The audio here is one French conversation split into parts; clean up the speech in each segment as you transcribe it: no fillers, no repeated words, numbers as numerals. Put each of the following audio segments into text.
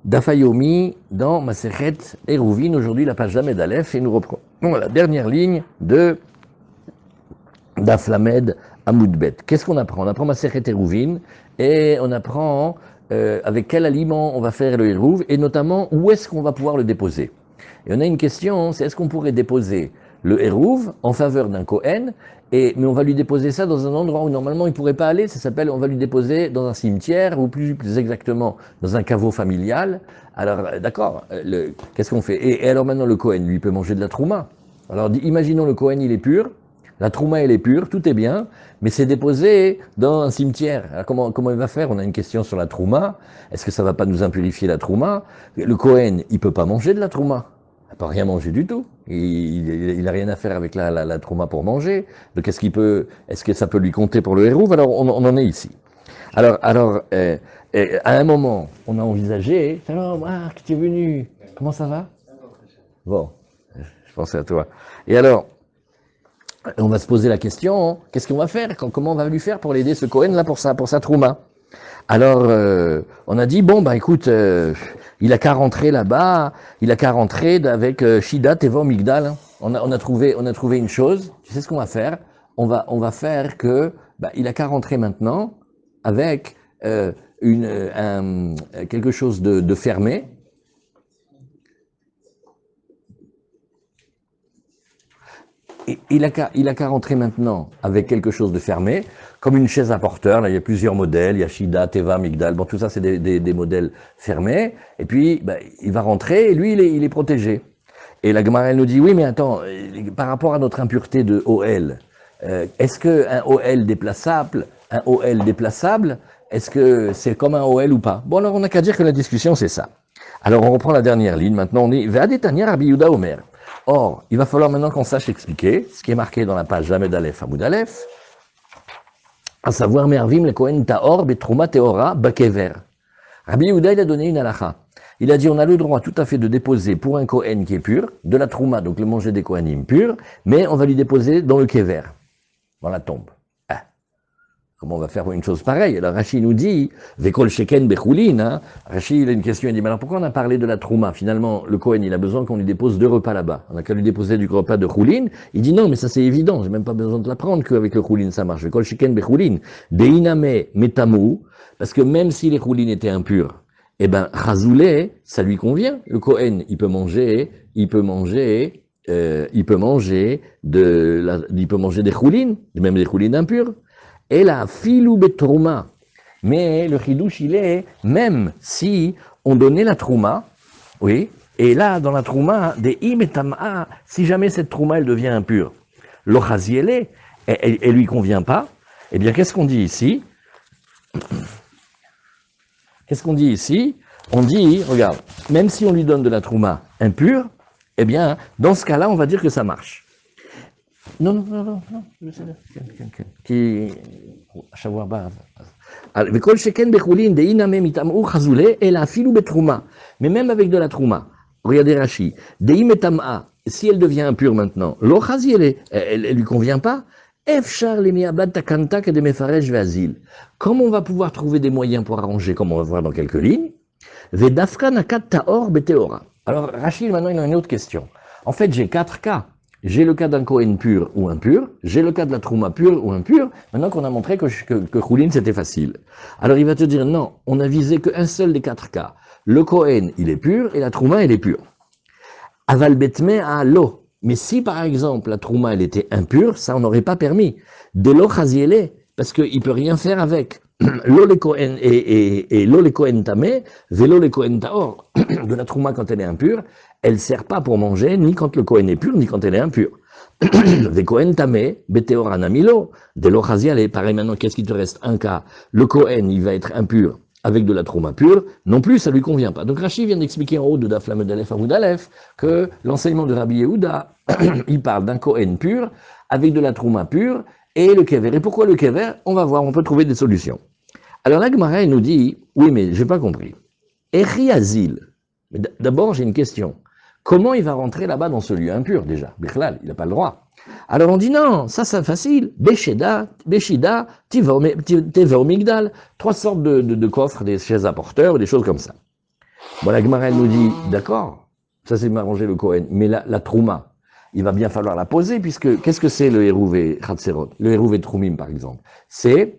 Dafayomi dans Masechet Eruvin, aujourd'hui la page Lamed Aleph, et nous reprenons la dernière ligne de Daf Lamed Amoudbet. Qu'est-ce qu'on apprend? On apprend Masechet Eruvin et on apprend avec quel aliment on va faire le Eruv et notamment où est-ce qu'on va pouvoir le déposer. Et on a une question, c'est est-ce qu'on pourrait déposer le Eruv en faveur d'un Kohen, mais on va lui déposer ça dans un endroit où normalement il ne pourrait pas aller, ça s'appelle, on va lui déposer dans un cimetière, ou plus exactement dans un caveau familial. Alors d'accord, qu'est-ce qu'on fait et alors maintenant le Kohen, lui, peut manger de la trouma. Alors imaginons le Kohen, il est pur, la trouma elle est pure, tout est bien, mais c'est déposé dans un cimetière. Alors comment il va faire? On a une question sur la trouma, est-ce que ça ne va pas nous impurifier la trouma? Le Kohen, il ne peut pas manger de la trouma. Il ne peut rien manger du tout. Il n'a rien à faire avec la trouma pour manger. Donc est-ce que ça peut lui compter pour le hérouv? Alors on en est ici. Alors à un moment, on a envisagé. Alors Marc, tu es venu. Comment ça va? Bon, je pensais à toi. Et alors, on va se poser la question, qu'est-ce qu'on va faire? Comment on va lui faire pour l'aider ce Cohen là pour sa trouma? Alors, on a dit, bon, bah écoute, il a qu'à rentrer là-bas, il a qu'à rentrer avec Shida, Teva, Migdal. Hein. On a trouvé une chose, tu sais ce qu'on va faire? On va faire que, bah, il a qu'à rentrer maintenant avec quelque chose de fermé. Il a qu'à rentrer maintenant avec quelque chose de fermé, comme une chaise à porteur. Là, il y a plusieurs modèles, il y a Shida, Teva, Migdal. Bon, tout ça, c'est des modèles fermés. Et puis, ben, il va rentrer et lui, il est protégé. Et la Gemara, elle nous dit, oui, mais attends, par rapport à notre impureté de OL, est-ce qu'un OL déplaçable, est-ce que c'est comme un OL ou pas? Bon, alors on n'a qu'à dire que la discussion, c'est ça. Alors on reprend la dernière ligne. Maintenant, on est Ve'adetania Rabbi Yehuda Omer. Or, il va falloir maintenant qu'on sache expliquer ce qui est marqué dans la page Lamed Aleph Amoud Aleph, à savoir Mervim le Kohen Taor Betrouma Teora Bakever. Rabbi Yehuda, il a donné une halakha. Il a dit on a le droit tout à fait de déposer pour un Kohen qui est pur, de la Trouma, donc le manger des Kohanim purs, mais on va lui déposer dans le Kever, dans la tombe. Ah. Comment on va faire une chose pareille? Alors Rashi nous dit, Vekol Sheken Bechoulin, hein. Rashi, il a une question, il dit, mais alors pourquoi on a parlé de la Trouma? Finalement, le Kohen, il a besoin qu'on lui dépose 2 repas là-bas. On n'a qu'à lui déposer du repas de Choulin. Il dit, non, mais ça c'est évident, j'ai même pas besoin de l'apprendre qu'avec le Choulin ça marche. Vekol Sheken Bechoulin, Beiname Metamou, parce que même si les Choulin étaient impurs, eh ben, Razoulé, ça lui convient. Le Kohen, il peut manger des Choulin, même des Choulin impurs. Et la filou betrouma. Mais le chidouche, il est, même si on donnait la trouma, oui, et là, dans la trouma, des imetama, si jamais cette trouma, elle devient impure, l'ochaziele, elle lui convient pas, eh bien, qu'est-ce qu'on dit ici? Qu'est-ce qu'on dit ici? On dit, regarde, même si on lui donne de la trouma impure, eh bien, dans ce cas-là, on va dire que ça marche. Non, je sais pas. Qui. Mais même avec de la trouma, regardez Rashi, si elle devient impure maintenant, elle lui convient pas. Comment on va pouvoir trouver des moyens pour arranger, comme on va voir dans quelques lignes? Alors Rachid, maintenant, il a une autre question. En fait, j'ai 4 cas. J'ai le cas d'un Kohen pur ou impur, j'ai le cas de la Trouma pure ou impure, maintenant qu'on a montré que Choulin c'était facile. Alors il va te dire, non, on a visé qu'un seul des 4 cas. Le Kohen, il est pur, et la Trouma, elle est pure. Aval betme à l'eau. Mais si par exemple la Trouma, elle était impure, ça on n'aurait pas permis. De l'eau chaziele, parce qu'il ne peut rien faire avec. L'eau les Kohen et l'eau les Kohen tamé, vélo les Kohen taor. De la Trouma quand elle est impure, elle ne sert pas pour manger, ni quand le Kohen est pur, ni quand elle est impure. Des Kohen tamé, beteor anamilo, de l'eau chaziele. Pareil maintenant, qu'est-ce qu'il te reste? Un cas. Le Kohen, il va être impur avec de la trouma pure, non plus, ça lui convient pas. Donc Rashi vient d'expliquer en haut de Daf Lamed Aleph Amoud Aleph que l'enseignement de Rabbi Yehuda, il parle d'un Kohen pur avec de la trouma pure et le kever. Et pourquoi le kever? On va voir, on peut trouver des solutions. Alors la Gemara nous dit, oui mais j'ai pas compris. Echi Azil. D'abord j'ai une question. Comment il va rentrer là-bas dans ce lieu impur déjà? Bichlal, il n'a pas le droit. Alors on dit non, ça c'est facile. Beshida, Teva, Migdal, 3 sortes de coffres, des chaises à porteurs, des choses comme ça. Bon, la Gemara, elle nous dit, d'accord, ça c'est m'arranger le Kohen, mais la Trouma, il va bien falloir la poser, puisque, qu'est-ce que c'est le Hérouvé Khatserot? Le Hérouvé Troumim, par exemple. C'est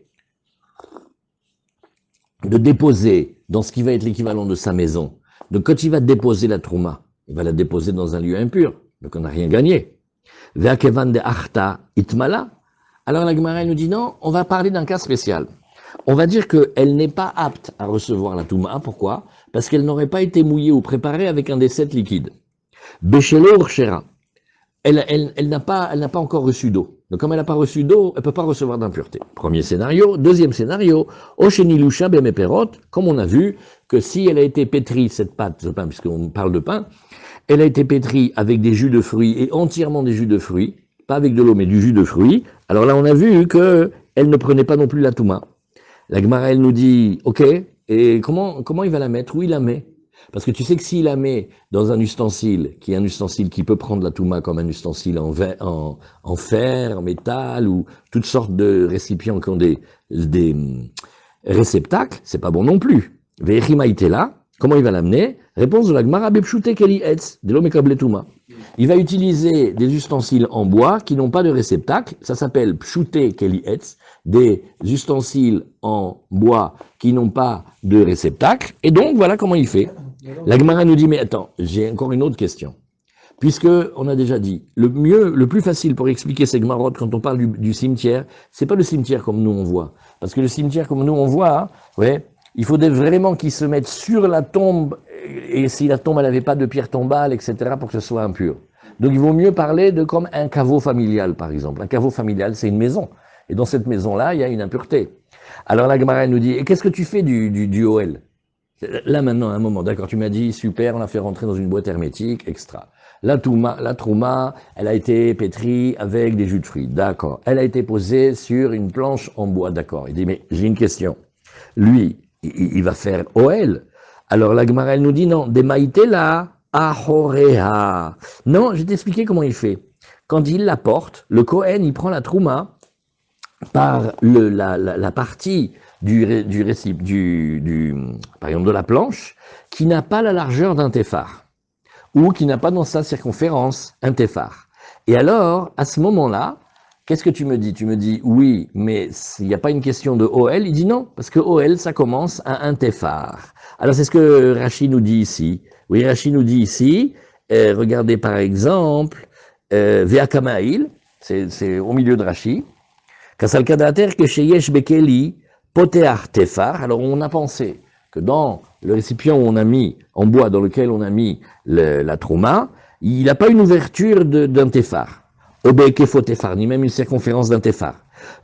de déposer dans ce qui va être l'équivalent de sa maison. Donc quand il va déposer la Trouma, il va la déposer dans un lieu impur, donc on n'a rien gagné. Ve'akevan de achta itmala. Alors la Gemara, elle nous dit non, on va parler d'un cas spécial. On va dire qu'elle n'est pas apte à recevoir la Touma. Pourquoi? Parce qu'elle n'aurait pas été mouillée ou préparée avec un des 7 liquides. Beshelo urshera. Elle n'a pas encore reçu d'eau. Donc comme elle n'a pas reçu d'eau, elle ne peut pas recevoir d'impureté. Premier scénario. Deuxième scénario, Oshenilusha bemeperot, comme on a vu que si elle a été pétrie, cette pâte de pain, puisqu'on parle de pain, elle a été pétrie avec des jus de fruits et entièrement des jus de fruits, pas avec de l'eau mais du jus de fruits. Alors là on a vu qu'elle ne prenait pas non plus la Touma. La Gemara, elle nous dit, ok, et comment il va la mettre? Où il la met? Parce que tu sais que s'il la met dans un ustensile, qui est un ustensile qui peut prendre la Touma comme un ustensile en fer, en métal, ou toutes sortes de récipients qui ont des réceptacles, c'est pas bon non plus. Ve'echimaïtela, comment il va l'amener? Réponse de la Gemara, bepshute keli etz, de l'omekable Touma. Il va utiliser des ustensiles en bois qui n'ont pas de réceptacle, ça s'appelle pshute keli etz, des ustensiles en bois qui n'ont pas de réceptacle, et donc voilà comment il fait. La Gemara nous dit, mais attends, j'ai encore une autre question. Puisque on a déjà dit, le plus facile pour expliquer ces Gemarotes quand on parle du cimetière, c'est pas le cimetière comme nous on voit. Parce que le cimetière comme nous on voit, ouais, il faudrait vraiment qu'ils se mettent sur la tombe, et si la tombe elle n'avait pas de pierre tombale, etc., pour que ce soit impur. Donc il vaut mieux parler de comme un caveau familial, par exemple. Un caveau familial, c'est une maison. Et dans cette maison-là, il y a une impureté. Alors la Gemara nous dit, et qu'est-ce que tu fais du OL? Là maintenant, à un moment, d'accord, tu m'as dit, super, on l'a fait rentrer dans une boîte hermétique, extra. La Trouma, elle a été pétrie avec des jus de fruits, d'accord. Elle a été posée sur une planche en bois, d'accord. Il dit, mais j'ai une question. Lui, il va faire OL. Alors la Gemara, elle nous dit, non, des maïté là, ahoreha. Non, je vais t'expliquer comment il fait. Quand il la porte, le Kohen, il prend la Trouma par la partie par exemple de la planche, qui n'a pas la largeur d'un téphar, ou qui n'a pas dans sa circonférence un téphar. Et alors, à ce moment-là, qu'est-ce que tu me dis? Tu me dis, oui, mais il n'y a pas une question de OL. Il dit non, parce que OL, ça commence à un téphar. Alors, c'est ce que Rashi nous dit ici. Oui, Rashi nous dit ici, regardez par exemple, Ve'akamail, c'est au milieu de Rashi, Kasalkadater que sheyesh bekeli, potear tefar. Alors on a pensé que dans le récipient où on a mis, en bois dans lequel on a mis la trouma, il n'a pas une ouverture d'un tefar. Obekefo tefar, ni même une circonférence d'un tefar.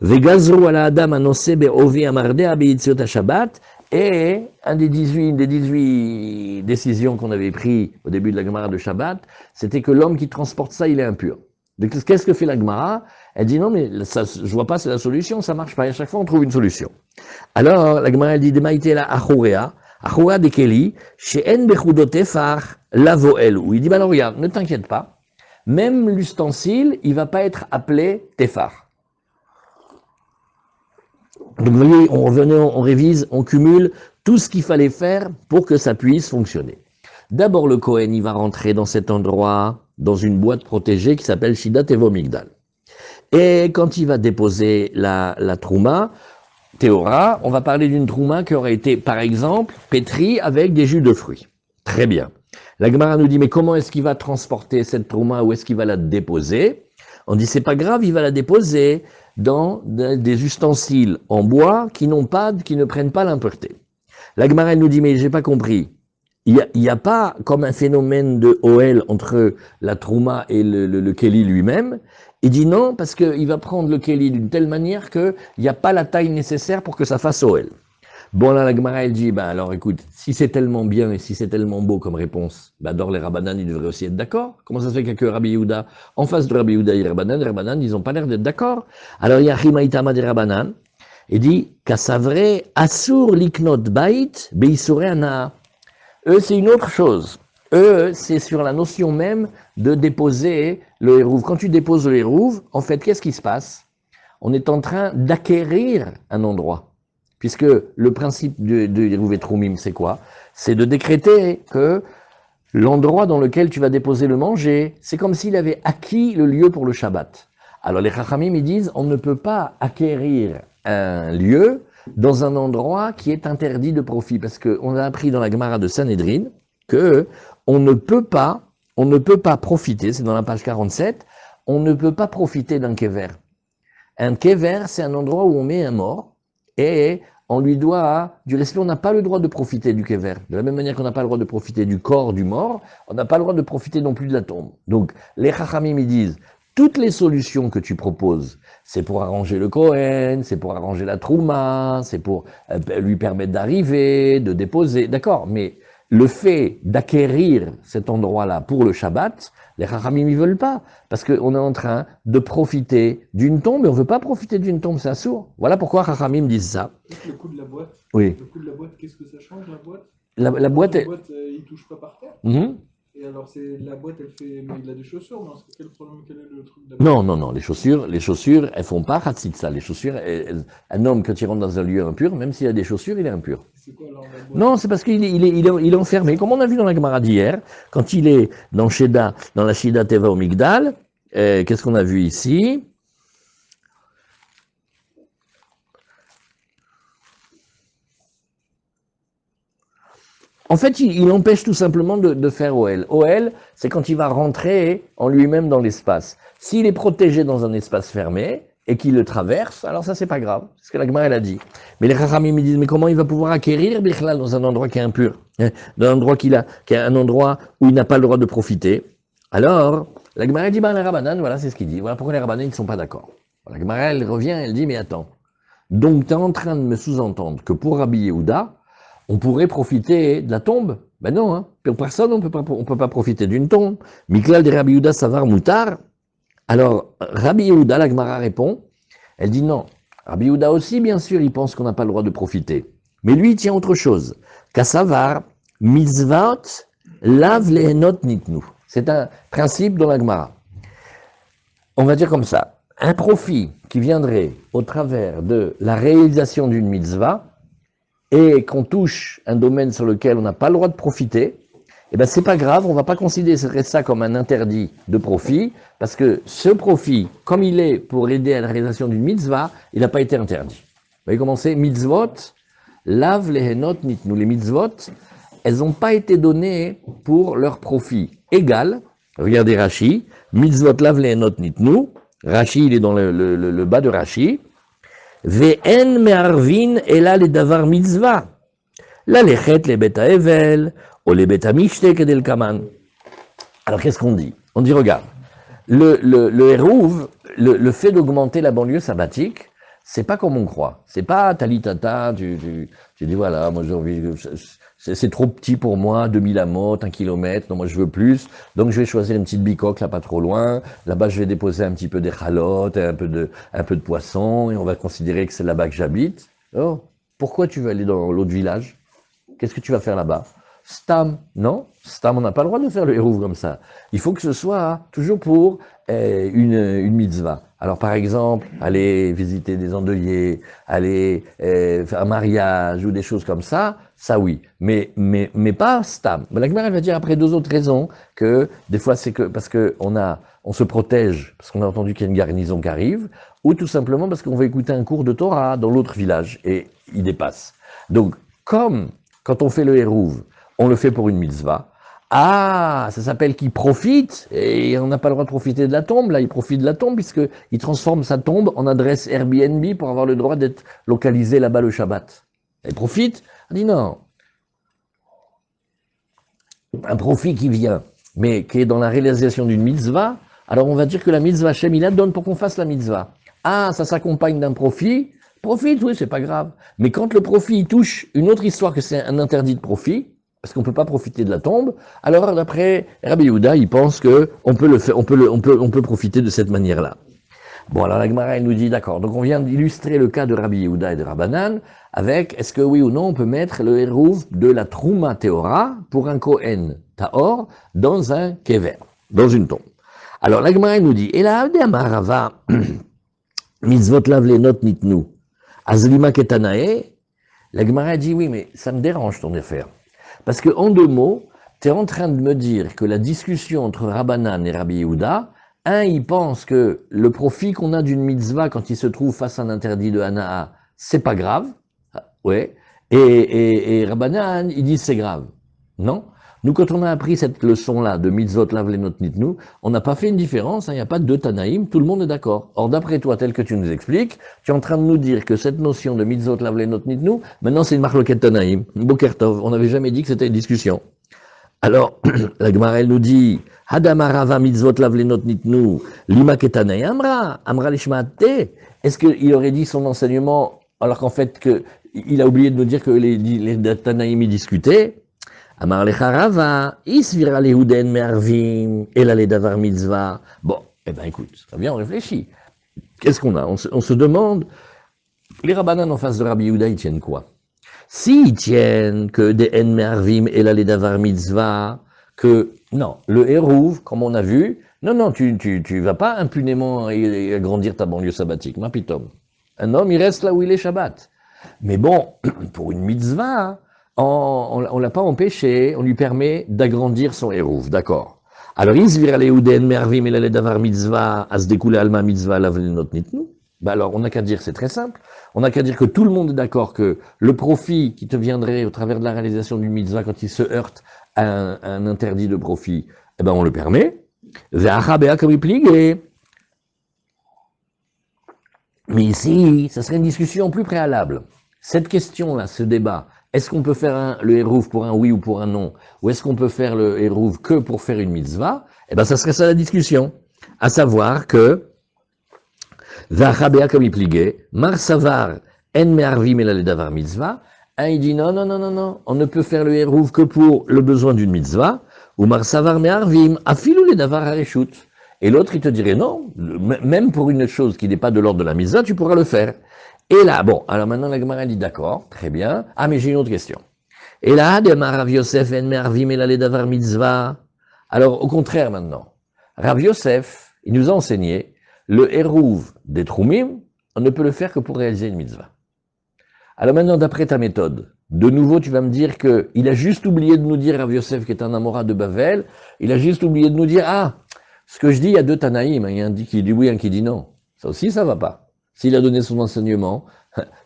Vegazru ala adam anose be'ovi amardea be'itziot Shabbat. Et une des 18 décisions qu'on avait prises au début de la Gemara de Shabbat, c'était que l'homme qui transporte ça, il est impur. Donc qu'est-ce que fait la Gemara? Elle dit non, mais ça, je vois pas, c'est la solution, ça marche pas. Et à chaque fois, on trouve une solution. Alors, la Gemara, elle dit, Demaïté la achourea de Keli, she'en bechudotefar lavoel. Où il dit, bah alors regarde, ne t'inquiète pas, même l'ustensile, il va pas être appelé tefar. Donc vous voyez, on revenait, on révise, on cumule tout ce qu'il fallait faire pour que ça puisse fonctionner. D'abord, le Kohen, il va rentrer dans cet endroit, dans une boîte protégée qui s'appelle Shidat Evo Migdal. Et quand il va déposer la Trouma, Théora, on va parler d'une Trouma qui aurait été, par exemple, pétrie avec des jus de fruits. Très bien. La Gemara nous dit, mais comment est-ce qu'il va transporter cette Trouma? Où est-ce qu'il va la déposer? On dit, c'est pas grave, il va la déposer dans des ustensiles en bois qui ne prennent pas l'impureté. La Gemara nous dit, mais j'ai pas compris. Il n'y a pas comme un phénomène de OL entre la Trouma et le Keli lui-même. Il dit non, parce qu'il va prendre le Keli d'une telle manière qu'il n'y a pas la taille nécessaire pour que ça fasse OL. Bon, là, la Gemara, elle dit, ben alors écoute, si c'est tellement bien et si c'est tellement beau comme réponse, ben d'or les Rabbanan, ils devraient aussi être d'accord. Comment ça se fait qu'il y a que Rabbi Yehuda, en face de Rabbi Yehuda et les Rabbanan, ils n'ont pas l'air d'être d'accord. Alors il y a Chimaïtama des Rabbanan, il dit, Kassavre, Asur liknot bait, beisure ana. Eux, c'est une autre chose. Eux, c'est sur la notion même de déposer le hérouve. Quand tu déposes le hérouve, en fait, qu'est-ce qui se passe? On est en train d'acquérir un endroit. puisque le principe de Hérouv Troumim, c'est quoi? C'est de décréter que l'endroit dans lequel tu vas déposer le manger, c'est comme s'il avait acquis le lieu pour le Shabbat. Alors les Chachamim, ils disent, on ne peut pas acquérir un lieu dans un endroit qui est interdit de profit, parce qu'on a appris dans la Gemara de Sanhedrin que on ne peut pas profiter, c'est dans la page 47, on ne peut pas profiter d'un kever. Un kever, c'est un endroit où on met un mort, et on lui doit du respect, on n'a pas le droit de profiter du kever. De la même manière qu'on n'a pas le droit de profiter du corps du mort, on n'a pas le droit de profiter non plus de la tombe. Donc, les Chachamim, ils disent, toutes les solutions que tu proposes, c'est pour arranger le Kohen, c'est pour arranger la Trouma, c'est pour lui permettre d'arriver, de déposer, d'accord, mais le fait d'acquérir cet endroit-là pour le Shabbat, les Chachamim ne veulent pas, parce qu'on est en train de profiter d'une tombe, et on ne veut pas profiter d'une tombe, c'est assourd. Voilà pourquoi Chachamim disent ça. Le coup de la boîte. Oui. Le coup de la boîte, qu'est-ce que ça change, la boîte? La boîte, Il touche pas par terre. Et alors, la boîte, elle fait. Mais il a des chaussures, non? Quel problème, quel est le truc de la boîte? Non, les chaussures, elles font pas Hatzitza. Les chaussures, un homme, quand il rentre dans un lieu impur, même s'il a des chaussures, il est impur. C'est quoi alors la boîte? Non, c'est parce qu'il est enfermé. Comme on a vu dans la Gemara d'hier, quand il est dans Sheda, dans la Shida Teva au Migdal, qu'est-ce qu'on a vu ici? En fait, il empêche tout simplement de faire OL. OL, c'est quand il va rentrer en lui-même dans l'espace. S'il est protégé dans un espace fermé et qu'il le traverse, alors ça, c'est pas grave. C'est ce que la Gemara, elle a dit. Mais les Chachamim me disent, mais comment il va pouvoir acquérir Bichlal dans un endroit qui est impur, dans un endroit qui est un endroit où il n'a pas le droit de profiter? Alors, la Gemara dit, les Rabbanan, voilà, c'est ce qu'il dit. Voilà pourquoi les Rabbanan ne sont pas d'accord. La Gemara, elle revient, elle dit, mais attends. Donc, tu es en train de me sous-entendre que pour Rabbi Yehuda, on pourrait profiter de la tombe? Ben non, hein. Pour personne, on peut pas profiter d'une tombe. Miklal de Rabbi Yehuda Savar Moutar. Alors, Rabbi Yehuda, la Gemara répond, elle dit non. Rabbi Yehuda aussi, bien sûr, il pense qu'on n'a pas le droit de profiter. Mais lui, il tient autre chose. Kassavar, mitzvot, lav lehenot nitnu. C'est un principe dans la Gemara. On va dire comme ça. Un profit qui viendrait au travers de la réalisation d'une mitzvah, et qu'on touche un domaine sur lequel on n'a pas le droit de profiter, eh ben c'est pas grave, on va pas considérer ça comme un interdit de profit, parce que ce profit, comme il est pour aider à la réalisation d'une mitzvah, il n'a pas été interdit. Vous voyez comment c'est? Mitzvot, lav lehenot nitnu. Les mitzvot, elles n'ont pas été données pour leur profit égal. Regardez Rashi, mitzvot lav lehenot nitnu. Rashi, il est dans le bas de Rashi. Ve'en me'arvin ela le davar mitzvah. La lechet le beta evel, ou le beta mishte kedel kaman. Alors qu'est-ce qu'on dit? On dit, regarde, le hérouv, le fait d'augmenter la banlieue sabbatique, c'est pas comme on croit. C'est pas talitata, tu dis voilà, moi j'ai envie, c'est trop petit pour moi, 2000 amotes, 1 kilomètre, non moi je veux plus, donc je vais choisir une petite bicoque là pas trop loin, là-bas je vais déposer un petit peu des chalotes, un peu de poisson, et on va considérer que c'est là-bas que j'habite. Oh, pourquoi tu veux aller dans l'autre village? Qu'est-ce que tu vas faire là-bas? Stam, non? Stam, on n'a pas le droit de faire le hérouv comme ça. Il faut que ce soit toujours pour une mitzvah. Alors par exemple, aller visiter des endeuillés, aller faire un mariage ou des choses comme ça oui. Mais pas Stam. Mais la Gemara va dire après 2 autres raisons que des fois c'est que parce que on se protège, parce qu'on a entendu qu'il y a une garnison qui arrive, ou tout simplement parce qu'on va écouter un cours de Torah dans l'autre village et il dépasse. Donc comme quand on fait le hérouv, on le fait pour une mitzvah. Ah, ça s'appelle qu'il profite, et on n'a pas le droit de profiter de la tombe, là, il profite de la tombe, puisqu'il transforme sa tombe en adresse Airbnb pour avoir le droit d'être localisé là-bas le Shabbat. Il profite, on dit non. Un profit qui vient, mais qui est dans la réalisation d'une mitzvah, alors on va dire que la mitzvah Shem, il donne pour qu'on fasse la mitzvah. Ah, ça s'accompagne d'un profit, profite, oui, c'est pas grave. Mais quand le profit touche une autre histoire que c'est un interdit de profit, parce qu'on ne peut pas profiter de la tombe, alors d'après Rabbi Yehuda, il pense qu'on peut le faire, on peut profiter de cette manière-là. Bon, alors la Gemara, elle nous dit, d'accord, donc on vient d'illustrer le cas de Rabbi Yehuda et de Rabbanan, avec, est-ce que oui ou non, on peut mettre le hérouv de la Trouma Teora pour un Kohen Taor dans un Kever, dans une tombe. Alors la Gemara, elle nous dit, et la Abde Amarava, mitzvot lav lenot nitnu, azlima ketanae, La Gemara dit oui, mais ça me dérange ton affaire. Parce que en 2 mots, tu es en train de me dire que la discussion entre Rabbanan et Rabbi Yehuda, un, il pense que le profit qu'on a d'une mitzvah quand il se trouve face à un interdit de Hana'a, c'est pas grave. Ouais. Et Rabbanan, il dit c'est grave. Non. Nous, quand on a appris cette leçon-là de mitzvot lavlenot nitnu, on n'a pas fait une différence, il n'y a pas de deux Tanaïm, tout le monde est d'accord. Or, d'après toi, tel que tu nous expliques, tu es en train de nous dire que cette notion de mitzvot lavlenot nitnu, maintenant c'est une marloquette Tanaïm, Bokertov, on n'avait jamais dit que c'était une discussion. Alors, la Gemara, elle nous dit, Hadamarava mitzvot lavlenot nitnu, lima ketanaï amra lishmaate. Est-ce qu'il aurait dit son enseignement, alors qu'en fait, il a oublié de nous dire que les Tanaïm y discutaient? Amar lecha Rava, isvira lehuden me'arvim, elale davar mitzvah. Bon, eh ben écoute, très bien, on réfléchit. Qu'est-ce qu'on a on se demande, les rabbanan en face de Rabbi Yehuda, ils tiennent quoi? S'ils tiennent que des en me'arvim, elale davar mitzvah, que, non, le hérouv, comme on a vu, non, tu vas pas impunément agrandir ta banlieue sabbatique, ma pitom. Un homme, il reste là où il est Shabbat. Mais bon, pour une mitzvah, on l'a pas empêché, on lui permet d'agrandir son hérouv, d'accord. Alors, Isvir Leuden Mervim et Davar Mitzvah, Asdekule Alma Mitzvah Lavlenot Nitnu. Ben alors, on n'a qu'à dire, c'est très simple, on n'a qu'à dire que tout le monde est d'accord que le profit qui te viendrait au travers de la réalisation d'une mitzvah quand il se heurte à un interdit de profit, eh ben on le permet. Mais ici, ça serait une discussion plus préalable. Cette question-là, ce débat, est-ce qu'on peut faire le hérouv pour un oui ou pour un non, ou est-ce qu'on peut faire le hérouv que pour faire une mitzvah? Eh ben, ça serait ça la discussion. À savoir que, Mar Savar, En Me'arvim el davar mitzvah, un il dit non, on ne peut faire le hérouv que pour le besoin d'une mitzvah, ou Mar Savar Me'arvim, afilou le davar hareshut. Et l'autre, il te dirait non, même pour une chose qui n'est pas de l'ordre de la mitzvah, tu pourras le faire. Et là, bon, alors maintenant la Gemara dit d'accord, très bien. Ah, mais j'ai une autre question. Et là, Rav Yosef en me'arvim elale davar mitzvah. Alors, au contraire maintenant, Rav Yosef, il nous a enseigné, le hérouv des troumim, on ne peut le faire que pour réaliser une mitzvah. Alors maintenant, d'après ta méthode, de nouveau, tu vas me dire que il a juste oublié de nous dire, Rav Yosef, qui est un Amora de Bavel, il a juste oublié de nous dire, ah, ce que je dis, il y a 2 Tanaïm, il y a un qui dit oui, un qui dit non. Ça aussi, ça va pas. S'il a donné son enseignement,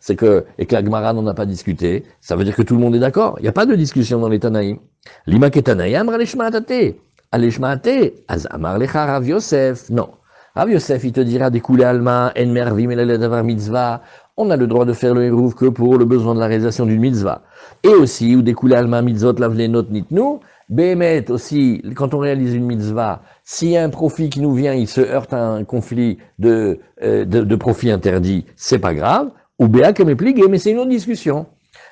c'est que, et que la Gemara n'en a pas discuté, ça veut dire que tout le monde est d'accord. Il n'y a pas de discussion dans les Tanaïm. Lima ketanaï amra leshmaatate. Aleshmaate, az amar lecha Rav Yosef. Non. Rav Yosef, il te dira d'écouler alma, en mervim elale davar mitzvah. On a le droit de faire le hérouv que pour le besoin de la réalisation d'une mitzvah. Et aussi, ou d'écouler alma mitzvot lavlenot nitnu. Bémet aussi, quand on réalise une mitzvah, s'il y a un profit qui nous vient, il se heurte à un conflit de profit interdit, c'est pas grave. Ou béa comme plié, mais c'est une autre discussion.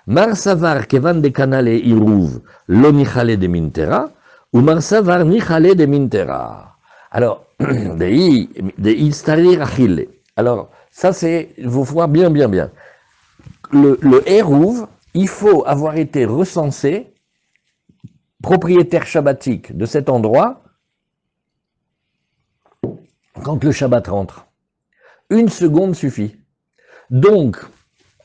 Mar savar kevan de kanale irouv, lo nichale de mintera, ou mar savar nichale de mintera. Alors, de installer achille. Alors, ça c'est, il faut voir bien. Le hérouv, il faut avoir été recensé propriétaire shabbatique de cet endroit quand le Shabbat rentre. 1 seconde suffit. Donc,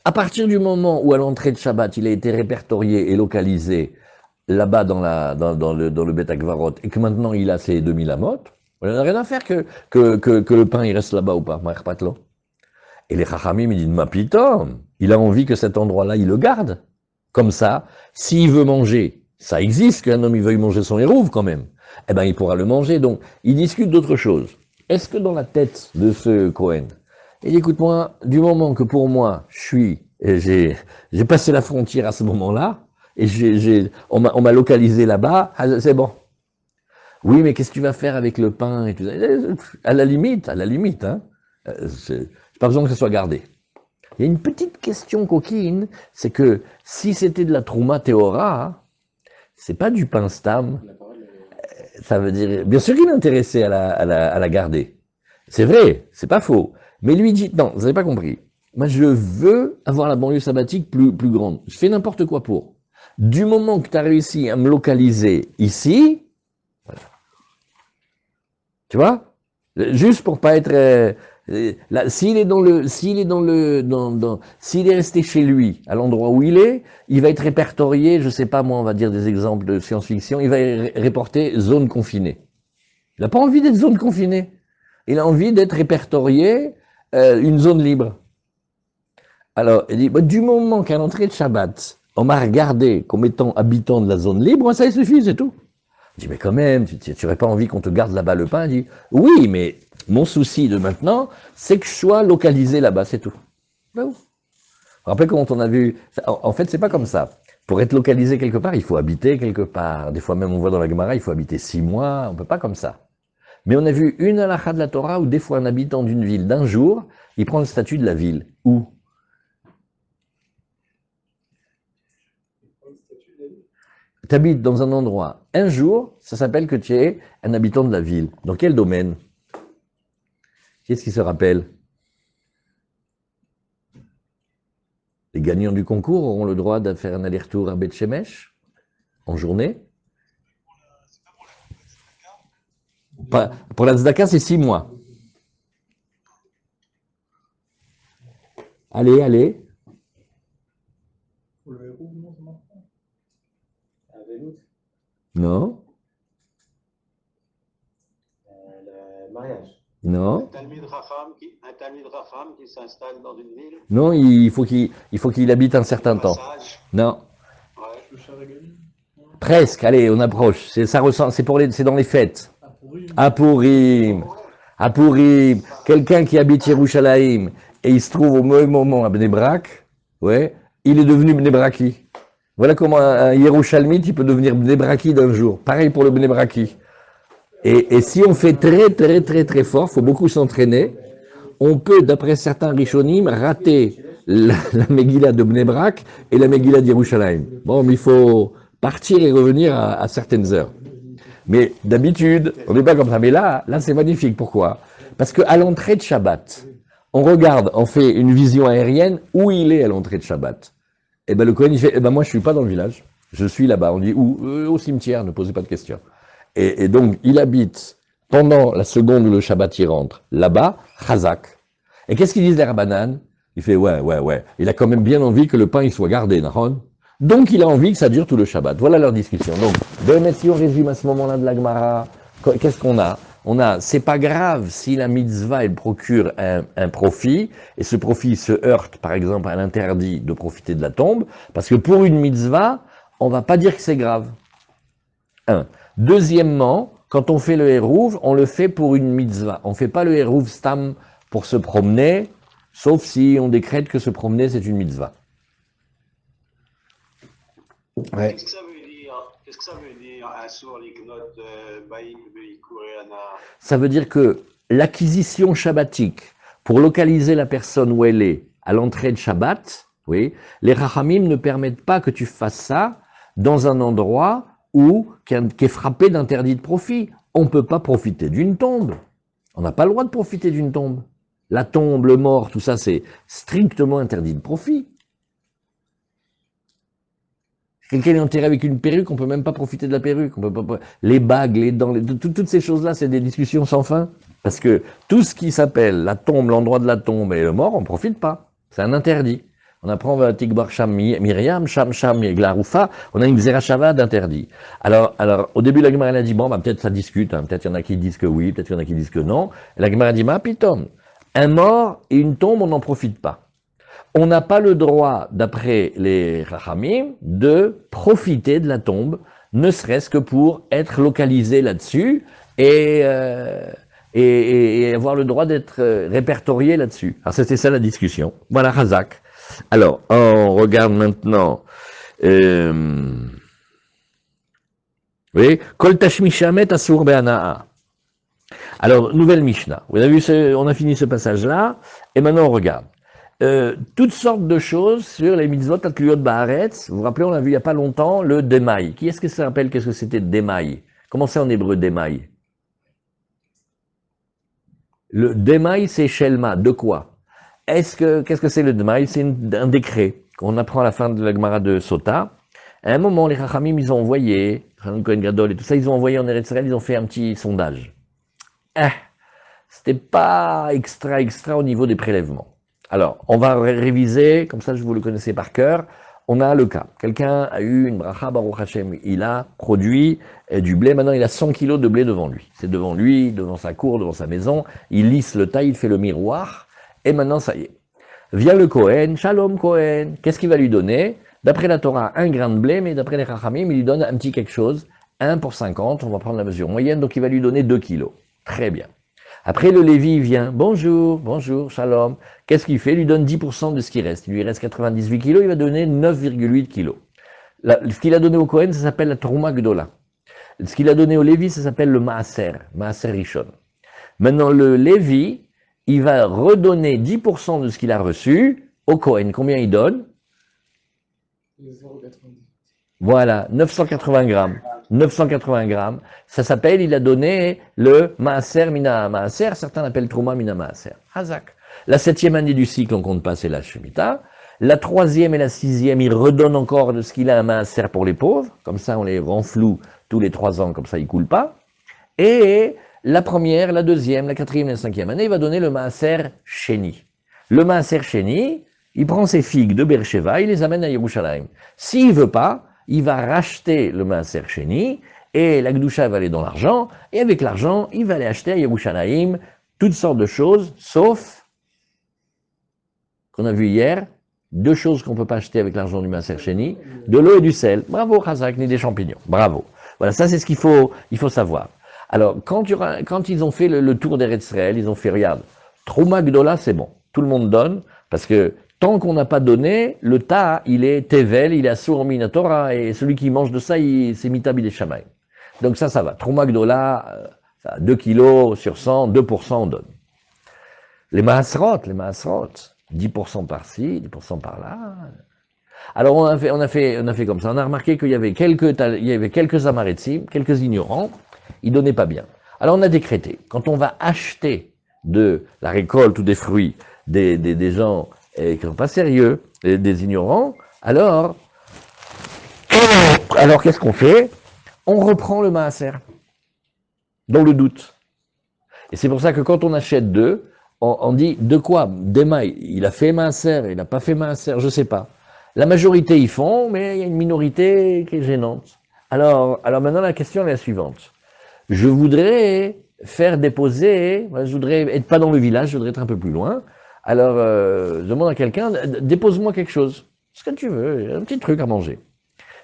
à partir du moment où à l'entrée de Shabbat, il a été répertorié et localisé là-bas dans le Bet Akvarot, et que maintenant il a ses 2000 amot, il n'a rien à faire que le pain il reste là-bas ou pas, et les Chachamim, ils disent, ma pitom, il a envie que cet endroit-là, il le garde. Comme ça, s'il veut manger, ça existe qu'un homme il veuille manger son hérouv quand même. Eh ben il pourra le manger. Donc il discute d'autre chose. Est-ce que dans la tête de ce Cohen, il dit écoute-moi, du moment que pour moi j'ai passé la frontière à ce moment-là et on m'a localisé là-bas, c'est bon. Oui, mais qu'est-ce que tu vas faire avec le pain et tout ça? À la limite, hein. J'ai pas besoin que ce soit gardé. Il y a une petite question coquine, c'est que si c'était de la trouma théora, c'est pas du pain stam. Ça veut dire, bien sûr qu'il est intéressé à la garder. C'est vrai, c'est pas faux. Mais lui dit, non, vous n'avez pas compris. Moi, je veux avoir la banlieue sabbatique plus grande. Je fais n'importe quoi pour. Du moment que tu as réussi à me localiser ici, voilà. Tu vois? Juste pour pas être S'il est s'il est resté chez lui, à l'endroit où il va être répertorié, je sais pas moi, on va dire des exemples de science-fiction, il va être réporté zone confinée. Il n'a pas envie d'être zone confinée. Il a envie d'être répertorié une zone libre. Alors, il dit, bah, du moment qu'à l'entrée de Shabbat, on m'a regardé comme étant habitant de la zone libre, ça suffit, c'est tout. Je dis, mais quand même, tu n'aurais pas envie qu'on te garde là-bas le pain? Il dit, oui, mais mon souci de maintenant, c'est que je sois localisé là-bas, c'est tout. Ben, vous rappelez comment on a vu, en fait, c'est pas comme ça. Pour être localisé quelque part, il faut habiter quelque part. Des fois même, on voit dans la Gemara, il faut habiter 6 mois, on peut pas comme ça. Mais on a vu une halakha de la Torah où des fois un habitant d'une ville d'un jour, il prend le statut de la ville. Où? Tu habites dans un endroit un jour, ça s'appelle que tu es un habitant de la ville. Dans quel domaine? Qui est-ce qui se rappelle? Les gagnants du concours auront le droit de faire un aller-retour à Beth Shemesh en journée. Pour la Tzedaka, c'est 6 mois. Allez, allez. Pour le héros, non, ça marche pas. Non. Le mariage. Non. Un Talmid Racham qui s'installe dans une ville. Non, il faut qu'il habite un certain temps. Passage. Non. Ouais. Le Charagali. Presque, allez, on approche. C'est dans les fêtes. À À Purim. Quelqu'un qui habite Yerushalayim et il se trouve au même moment à Bnei Brak, ouais, il est devenu Bnei Braki. Voilà comment un Yerushalmite, il peut devenir Bnei Braki d'un jour. Pareil pour le Bnei Braki. Et si on fait très fort, faut beaucoup s'entraîner, on peut, d'après certains Rishonim, rater la Megillah de Bnei Brak et la Megillah d'Yerushalayim. Bon, mais il faut partir et revenir à certaines heures. Mais d'habitude, on n'est pas comme ça. Mais là c'est magnifique. Pourquoi? Parce qu'à l'entrée de Shabbat, on regarde, on fait une vision aérienne où il est à l'entrée de Shabbat. Et ben le Kohen, il fait, eh ben moi je suis pas dans le village, je suis là-bas. On dit où? Au cimetière, ne posez pas de questions. Et donc il habite pendant la seconde où le Shabbat y rentre, là-bas, Chazak. Et qu'est-ce qu'ils disent les Rabbanan? Il fait ouais. Il a quand même bien envie que le pain il soit gardé, Nahon. Donc il a envie que ça dure tout le Shabbat. Voilà leur discussion. Donc, si on résume à ce moment-là de la Gemara, qu'est-ce qu'on a? On a, c'est pas grave si la mitzvah elle procure un profit, et ce profit se heurte par exemple à l'interdit de profiter de la tombe, parce que pour une mitzvah, on va pas dire que c'est grave. Un. Deuxièmement, quand on fait le hérouv, on le fait pour une mitzvah. On fait pas le hérouv stam pour se promener, sauf si on décrète que se promener c'est une mitzvah. Ouais. Qu'est-ce que ça veut dire Asur Liknot Baïm Veikureana? Ça veut dire que l'acquisition shabbatique, pour localiser la personne où elle est à l'entrée de Shabbat, oui, les Rachamim ne permettent pas que tu fasses ça dans un endroit qui est frappé d'interdit de profit. On ne peut pas profiter d'une tombe. On n'a pas le droit de profiter d'une tombe. La tombe, le mort, tout ça, c'est strictement interdit de profit. Quelqu'un est enterré avec une perruque, on ne peut même pas profiter de la perruque. On peut pas, les bagues, les dents, toutes ces choses-là, c'est des discussions sans fin. Parce que tout ce qui s'appelle la tombe, l'endroit de la tombe et le mort, on ne profite pas. C'est un interdit. On apprend Tikbar Sham Miriam, Sham Glaroufa, on a une Xerashava d'interdit. Alors, au début, la Gemara a dit, bon, bah, peut-être ça discute, hein, peut-être il y en a qui disent que oui, peut-être il y en a qui disent que non. Et la Gemara a dit, ma pitom, un mort et une tombe, on n'en profite pas. On n'a pas le droit, d'après les Rachamim, de profiter de la tombe, ne serait-ce que pour être localisé là-dessus et avoir le droit d'être répertorié là-dessus. Alors c'était ça la discussion. Voilà, Razak. Alors, on regarde maintenant. Oui, Kol Tashmishamet Asur Be'ana'a. Alors, nouvelle Mishnah. Vous avez vu, on a fini ce passage-là, et maintenant on regarde. Toutes sortes de choses sur les mitzvot atluyot ba'aretz. Vous vous rappelez, on a vu il n'y a pas longtemps le démaï. Qui est-ce que ça rappelle? Qu'est-ce que c'était démaï? Comment c'est en hébreu démaï? Le démaï, c'est shelma. De quoi? Qu'est-ce que c'est le démaï? C'est un décret qu'on apprend à la fin de la Gemara de Sota. À un moment, les Chachamim, ils ont envoyé, Kohen Gadol et tout ça, ils ont envoyé en Eretz Israël, ils ont fait un petit sondage. c'était pas extra au niveau des prélèvements. Alors, on va réviser, comme ça je vous le connaissez par cœur. On a le cas. Quelqu'un a eu une bracha, Baruch Hashem, il a produit du blé, maintenant il a 100 kilos de blé devant lui. C'est devant lui, devant sa cour, devant sa maison, il lisse le tas, il fait le miroir, et maintenant ça y est. Vient le Kohen, Shalom Kohen, qu'est-ce qu'il va lui donner? D'après la Torah, un grain de blé, mais d'après les Chachamim, il lui donne un petit quelque chose, 1 pour 50, on va prendre la mesure moyenne, donc il va lui donner 2 kilos. Très bien. Après, le Lévi vient, bonjour, shalom. Qu'est-ce qu'il fait? Il lui donne 10% de ce qui reste. Il lui reste 98 kilos, il va donner 9,8 kilos. Ce qu'il a donné au Kohen, ça s'appelle la Trouma Gdola. Ce qu'il a donné au Lévi, ça s'appelle le Maaser Rishon. Maintenant, le Lévi, il va redonner 10% de ce qu'il a reçu au Kohen. Combien il donne? 0,90. Voilà, 980 grammes. 980 grammes, ça s'appelle, il a donné le Maaser Mina Maaser, certains l'appellent Trouma Mina Maaser. Hazak. La 7e année du cycle, on compte pas, c'est la Shemitah. La 3e et la 6e, il redonne encore de ce qu'il a un Maaser pour les pauvres, comme ça on les renfloue tous les 3 ans, comme ça ils coulent pas. Et la 1re, la 2e, la 4e et la 5e année, il va donner le Maaser Sheni. Le Maaser Sheni, il prend ses figues de Beersheva, il les amène à Yerushalayim. S'il veut pas, il va racheter le Maaser Sheni, et la Gdusha va aller dans l'argent, et avec l'argent, il va aller acheter à Yerushalayim toutes sortes de choses, sauf, qu'on a vu hier, 2 choses qu'on ne peut pas acheter avec l'argent du Maaser Sheni, de l'eau et du sel. Bravo, Chazak, ni des champignons. Bravo. Voilà, ça c'est ce qu'il faut savoir. Alors, quand ils ont fait le tour d'Eretz Israël, ils ont fait, regarde, Trouma Gdola, c'est bon. Tout le monde donne, parce que tant qu'on n'a pas donné, le tas, il est tevel, il est assour minatora, et celui qui mange de ça, c'est mitabi des shamaïm. Donc ça va. Trouma Gdola, 2 kilos sur 100, 2% on donne. Les maasrot, 10% par-ci, 10% par-là. Alors on a fait comme ça. On a remarqué qu'il y avait quelques amaretsim, quelques ignorants, ils donnaient pas bien. Alors on a décrété, quand on va acheter de la récolte ou des fruits des gens qui ne sont pas sérieux, des ignorants, alors qu'est-ce qu'on fait? On reprend le maaser, dans le doute. Et c'est pour ça que quand on achète deux, on dit de quoi? D'Emaï, il a fait maaser, il n'a pas fait maaser, je ne sais pas. La majorité y font, mais il y a une minorité qui est gênante. Alors maintenant la question est la suivante. Je voudrais faire déposer, je voudrais être pas dans le village, je voudrais être un peu plus loin. Alors, je demande à quelqu'un, dépose-moi quelque chose, ce que tu veux, un petit truc à manger.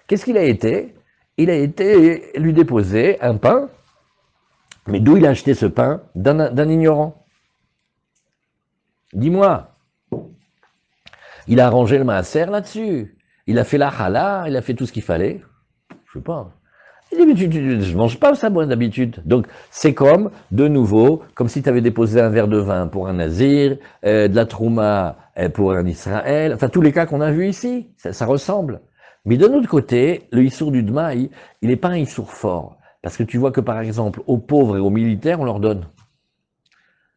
Qu'est-ce qu'il a été? Il a été lui déposer un pain, mais d'où il a acheté ce pain? D'un ignorant. Dis-moi. Il a arrangé le maaser là-dessus. Il a fait la chala, il a fait tout ce qu'il fallait. Je sais pas. D'habitude, je ne mange pas ça, moi, d'habitude. Donc, c'est comme, de nouveau, comme si tu avais déposé un verre de vin pour un nazir, de la trouma pour un Israël, enfin, tous les cas qu'on a vus ici, ça ressemble. Mais d'un autre côté, le issour du Dmaï, il n'est pas un issour fort. Parce que tu vois que, par exemple, aux pauvres et aux militaires, on leur donne.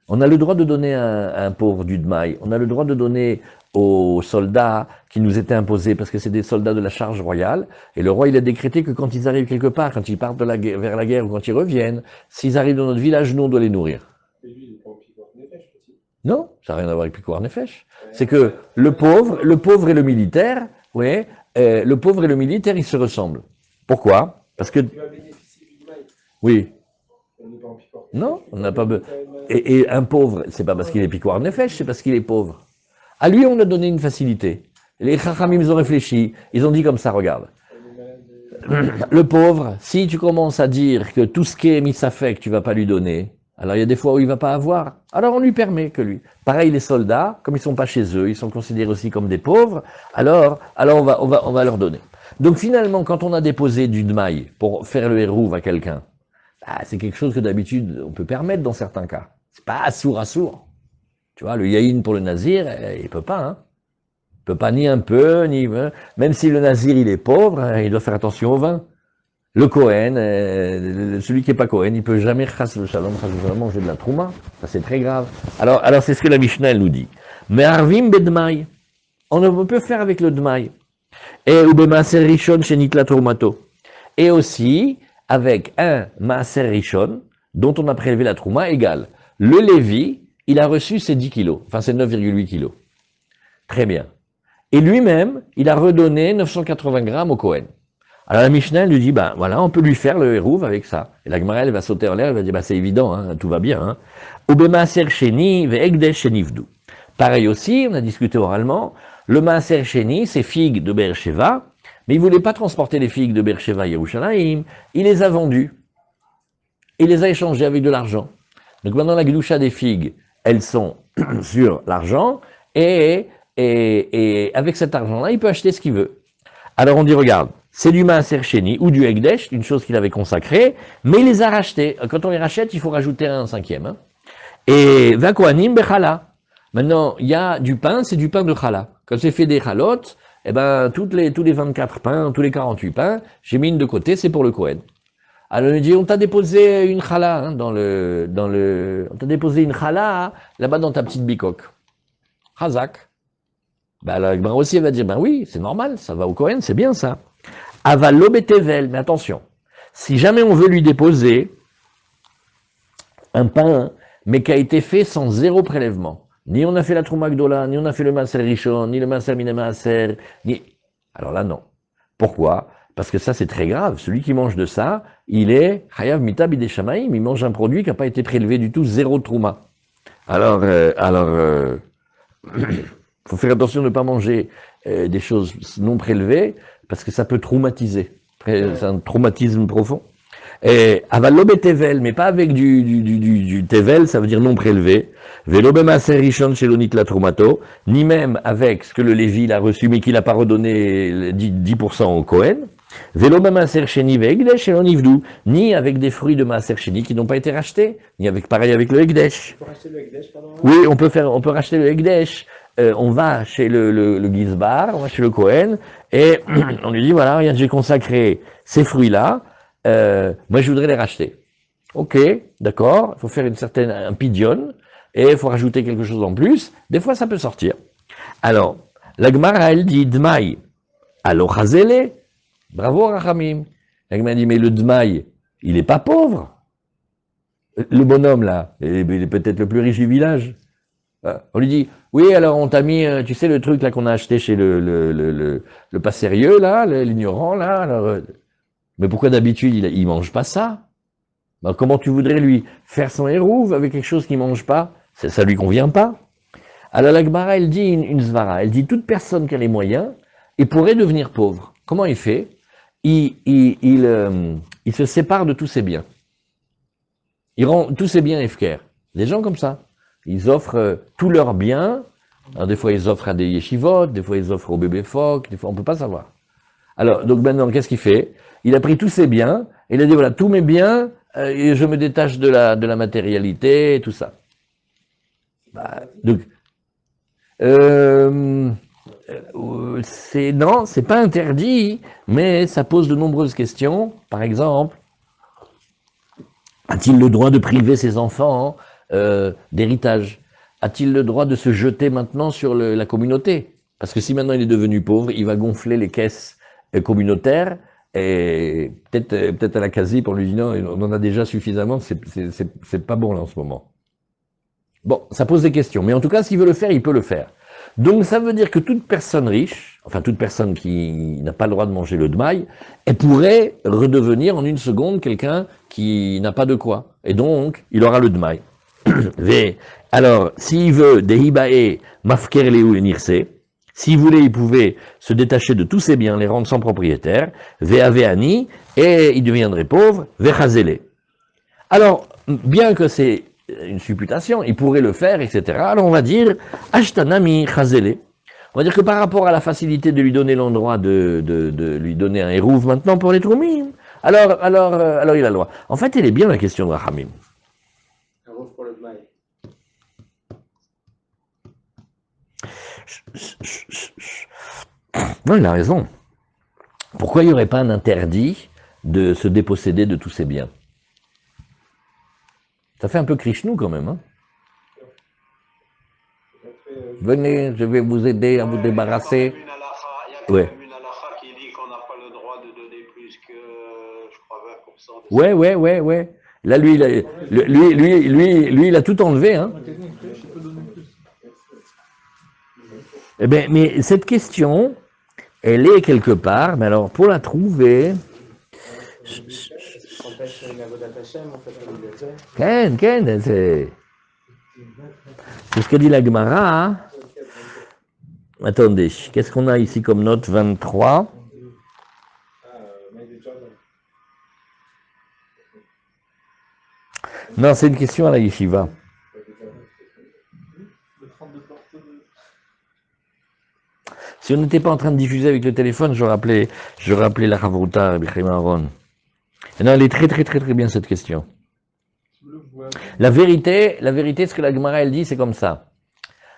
On a le droit de donner à un pauvre du Dmaï, on a le droit de donner aux soldats qui nous étaient imposés, parce que c'est des soldats de la charge royale, et le roi il a décrété que quand ils arrivent quelque part, quand ils partent vers la guerre ou quand ils reviennent, s'ils arrivent dans notre village, nous on doit les nourrir. Et lui, il est pas en Picouar Nefesh aussi. Non, ça n'a rien à voir avec Picouar Nefesh. C'est que le pauvre et le militaire, le pauvre et le militaire, ils se ressemblent. Pourquoi? Parce que... Il va bénéficier du Dmaï. Oui. On n'est pas en Picouar. Non, on n'a pas besoin. Et un pauvre, c'est pas parce qu'il est Picouar Nefesh, c'est parce qu'il est pauvre. À lui, on a donné une facilité. Les Chachamim, ils ont réfléchi, ils ont dit comme ça, regarde. Le pauvre, si tu commences à dire que tout ce qui est misafek, tu vas pas lui donner, alors il y a des fois où il va pas avoir, alors on lui permet que lui. Pareil, les soldats, comme ils sont pas chez eux, ils sont considérés aussi comme des pauvres, alors on va leur donner. Donc finalement, quand on a déposé du dmaï pour faire le hérouv à quelqu'un, c'est quelque chose que d'habitude on peut permettre dans certains cas. C'est pas assour. Tu vois, le yaïn pour le nazir, il peut pas, hein. Il peut pas ni un peu, ni... Même si le nazir, il est pauvre, il doit faire attention au vin. Le Kohen, celui qui est pas Kohen, il peut jamais chas le shalom, manger de la trouma. Ça, c'est très grave. Alors c'est ce que la Mishnah, elle nous dit. Mais arvim bedmaï. On peut faire avec le dmaï. Et ou b'maaser rishon shenit la troumato. Et aussi, avec un maaser rishon, dont on a prélevé la trouma, égale le Lévi, il a reçu ses 10 kilos, enfin ses 9,8 kilos. Très bien. Et lui-même, il a redonné 980 grammes au Cohen. Alors la Mishnah elle lui dit, ben voilà, on peut lui faire le hérouv avec ça. Et la Gemara, elle va sauter en l'air, elle va dire, ben c'est évident, hein, tout va bien. Hein. Obemaaser sheni ve'egdesh shenivdu. Pareil aussi, on a discuté oralement, le maaser sheni, c'est figues de Beersheva, mais il ne voulait pas transporter les figues de Beersheva à Yerushalayim, il les a vendues. Il les a échangées avec de l'argent. Donc maintenant, la gdoucha des figues, elles sont sur l'argent, et avec cet argent-là, il peut acheter ce qu'il veut. Alors on dit, regarde, c'est du maaser sheni ou du ekdesh, une chose qu'il avait consacrée, mais il les a rachetés. Quand on les rachète, il faut rajouter un cinquième. Hein. Et va kohanim bechala. Maintenant, il y a du pain, c'est du pain de challah. Quand j'ai fait des chalotes, eh ben, tous les 24 pains, tous les 48 pains, j'ai mis une de côté, c'est pour le Kohen. Alors, on lui dit, on t'a déposé une challah, hein, on t'a déposé une challah, là-bas dans ta petite bicoque. Chazak. Ben, la Gemara aussi, elle va dire, ben oui, c'est normal, ça va au Kohen, c'est bien ça. Avalo betevel, mais attention, si jamais on veut lui déposer un pain, mais qui a été fait sans zéro prélèvement, ni on a fait la Trouma Gdola, ni on a fait le Maaser Rishon, ni le Maaser Mina Maaser, ni... Alors là, non. Pourquoi? Parce que ça, c'est très grave. Celui qui mange de ça, il est Chayav Mita Bidei Shamayim, il mange un produit qui n'a pas été prélevé du tout, zéro Trouma. Alors, faut faire attention de ne pas manger des choses non prélevées, parce que ça peut traumatiser. C'est un traumatisme profond. Avalobe tevel, mais pas avec du tevel, ça veut dire non prélevé. Velobe maaser rishon shelonit la trumato, ni même avec ce que le Lévi a reçu, mais qu'il n'a pas redonné 10% au Kohen. Velobe maaser sheni ve'egdesh shelonivdu, ni avec des fruits de maaser sheni qui n'ont pas été rachetés, ni avec pareil avec le egdesh. On peut racheter le Ekdesh, pardon. Oui, on peut racheter le egdesh. On va chez le Gizbar, on va chez le Kohen, et on lui dit, voilà, regarde, j'ai consacré ces fruits-là, moi je voudrais les racheter. Ok, d'accord, il faut faire un pidion, et il faut rajouter quelque chose en plus, des fois ça peut sortir. Alors, la Gemara, elle dit, Dmaï, alo chazele, bravo Rachamim. La Gemara dit, mais le Dmaï, il n'est pas pauvre. Le bonhomme là, il est peut-être le plus riche du village. On lui dit, oui, alors on t'a mis, tu sais, le truc là qu'on a acheté chez le pas sérieux, là, l'ignorant, là. Alors, mais pourquoi d'habitude il mange pas ça? Ben, comment tu voudrais lui faire son hérouve avec quelque chose qu'il mange pas? Ça lui convient pas. Alors la Gemara, elle dit une svara, elle dit toute personne qui a les moyens, il pourrait devenir pauvre. Comment il fait? Il se sépare de tous ses biens. Il rend tous ses biens efker. Des gens comme ça. Ils offrent tous leurs biens. Alors, des fois, ils offrent à des yeshivot, des fois, ils offrent au bébé phoque, des fois, on ne peut pas savoir. Alors, donc maintenant, qu'est-ce qu'il fait? Il a pris tous ses biens, et il a dit, voilà, tous mes biens, et je me détache de la matérialité, et tout ça. Bah, donc, non, c'est pas interdit, mais ça pose de nombreuses questions. Par exemple, a-t-il le droit de priver ses enfants d'héritage? A-t-il le droit de se jeter maintenant sur la communauté? Parce que si maintenant il est devenu pauvre, il va gonfler les caisses communautaires, et peut-être à la quasi pour lui dire non, on en a déjà suffisamment, c'est pas bon là en ce moment. Bon, ça pose des questions, mais en tout cas, s'il veut le faire, il peut le faire. Donc ça veut dire que toute personne riche, enfin toute personne qui n'a pas le droit de manger le dmaï, elle pourrait redevenir en une seconde quelqu'un qui n'a pas de quoi. Et donc, il aura le dmaï. Alors, s'il veut des hibae, mafker leu nirse, s'il voulait, il pouvait se détacher de tous ses biens, les rendre sans propriétaire, ve'aveani, et il deviendrait pauvre, ve'chazele. Alors, bien que c'est une supputation, il pourrait le faire, etc. Alors on va dire, ashtanami chazele. On va dire que par rapport à la facilité de lui donner l'endroit de lui donner un hérouve maintenant pour les troumim, alors il a le droit. En fait, elle est bien la question de Rachamim. Un rôle pour le Dmaï. Non, il a raison. Pourquoi il n'y aurait pas un interdit de se déposséder de tous ses biens? Ça fait un peu Krishnou quand même. Hein. Venez, je vais vous aider à vous débarrasser. Il y a quand Ouais. même une halakha qui dit qu'on n'a pas le droit de donner plus que, je crois, 20% de Ouais. Là, lui, il a tout enlevé. Hein. Quelqu'un qui riche, il peut donner plus. Eh bien, mais cette question, elle est quelque part, mais alors pour la trouver... Quand tu as une avodat Hashem, on fait comme il disait. Ken, c'est ce que dit la Gemara. Hein. Attendez, qu'est-ce qu'on a ici comme note 23? Non, c'est une question à la yeshiva. Le 32 portes de... Si on n'était pas en train de diffuser avec le téléphone, je rappelais la Chavruta, Bichrim Aaron. Non, elle est très bien cette question. La vérité, ce que la Gemara elle dit, c'est comme ça.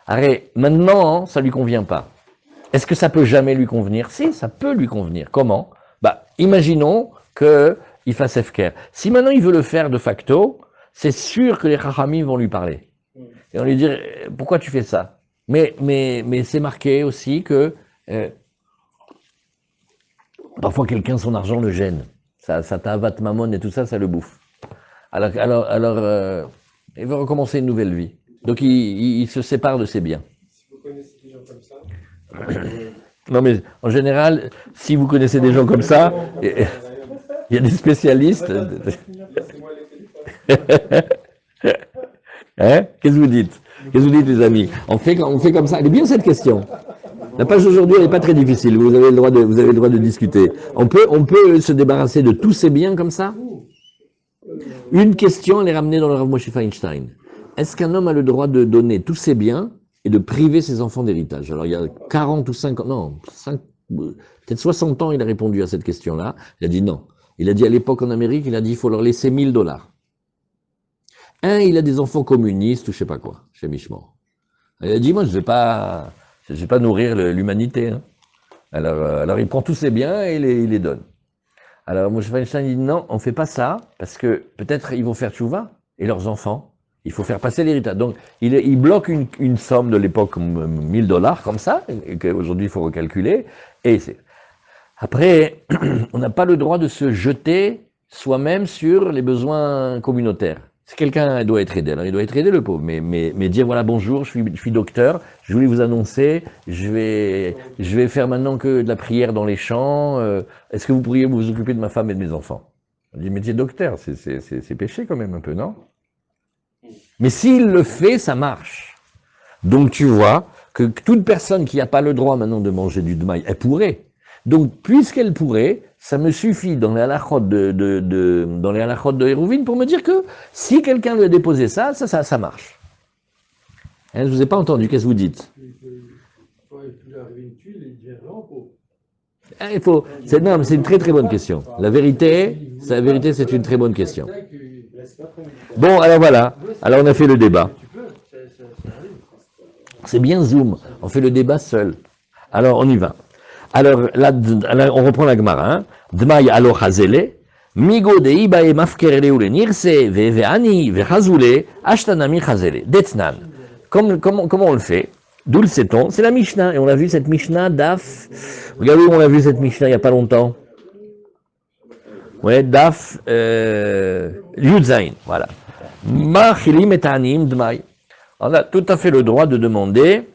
Arrête, maintenant, ça lui convient pas. Est-ce que ça peut jamais lui convenir? Si, ça peut lui convenir. Comment? Bah, imaginons qu'il fasse Efker. Si maintenant il veut le faire de facto, c'est sûr que les Chachamim vont lui parler. Et on lui dire, pourquoi tu fais ça? Mais c'est marqué aussi que parfois quelqu'un, son argent le gêne. Ça t'avat mamon et tout ça, ça le bouffe. Alors, il veut recommencer une nouvelle vie. Donc il se sépare de ses biens. Si vous connaissez des gens comme ça, Non mais en général, si vous connaissez des gens comme ça, il y a des spécialistes. laissez-moi les téléphones. Hein? Qu'est-ce que vous dites? Qu'est-ce que vous dites les amis? On fait comme ça. Elle est bien cette question. La page d'aujourd'hui, elle n'est pas très difficile. Vous avez le droit de discuter. On peut se débarrasser de tous ces biens comme ça? Une question, elle est ramenée dans le Rav Moshe Feinstein. Est-ce qu'un homme a le droit de donner tous ses biens et de priver ses enfants d'héritage? Alors il y a 40 ou 50, non, peut-être 60 ans, il a répondu à cette question-là. Il a dit non. Il a dit à l'époque en Amérique, il a dit il faut leur laisser $1000. Il a des enfants communistes ou je sais pas quoi, chez Michemort. Il a dit moi je vais pas nourrir l'humanité. Hein. Alors il prend tous ses biens et il les donne. Alors Moshe Feinstein dit non, on fait pas ça parce que peut-être ils vont faire tchouva et leurs enfants. Il faut faire passer l'héritage. Donc, il bloque une somme de l'époque, $1000, comme ça, et qu'aujourd'hui, il faut recalculer. Et après, on n'a pas le droit de se jeter soi-même sur les besoins communautaires. Si quelqu'un doit être aidé, alors il doit être aidé, le pauvre. Mais dire, voilà, bonjour, je suis docteur, je voulais vous annoncer, je vais faire maintenant que de la prière dans les champs. Est-ce que vous pourriez vous occuper de ma femme et de mes enfants? On dit, métier de docteur, c'est péché quand même un peu, non? Mais s'il le fait, ça marche. Donc tu vois que toute personne qui n'a pas le droit maintenant de manger du dmaï, elle pourrait. Donc puisqu'elle pourrait, ça me suffit dans les halakhot de Hérouvine pour me dire que si quelqu'un lui a déposé ça marche. Hein, je ne vous ai pas entendu, qu'est-ce que vous dites? C'est une très bonne question. La vérité, c'est une très bonne question. Bon, alors voilà. Alors on a fait le débat. C'est bien Zoom. On fait le débat seul. Alors on y va. Alors là, on reprend la Gemara. Dmaï alo chazele, migo de ibae mafkerele ou le nirse, ve'ani ve'chazule, ashtanami chazele. Detnan. Comment on le fait? D'où le sait-on? C'est la Mishnah. Et on a vu cette Mishnah d'Af. Regardez où on a vu cette Mishnah il n'y a pas longtemps. Ouais, Daf Yudzaïn. Voilà. Machilim et anim dmaï. On a tout à fait le droit de demander,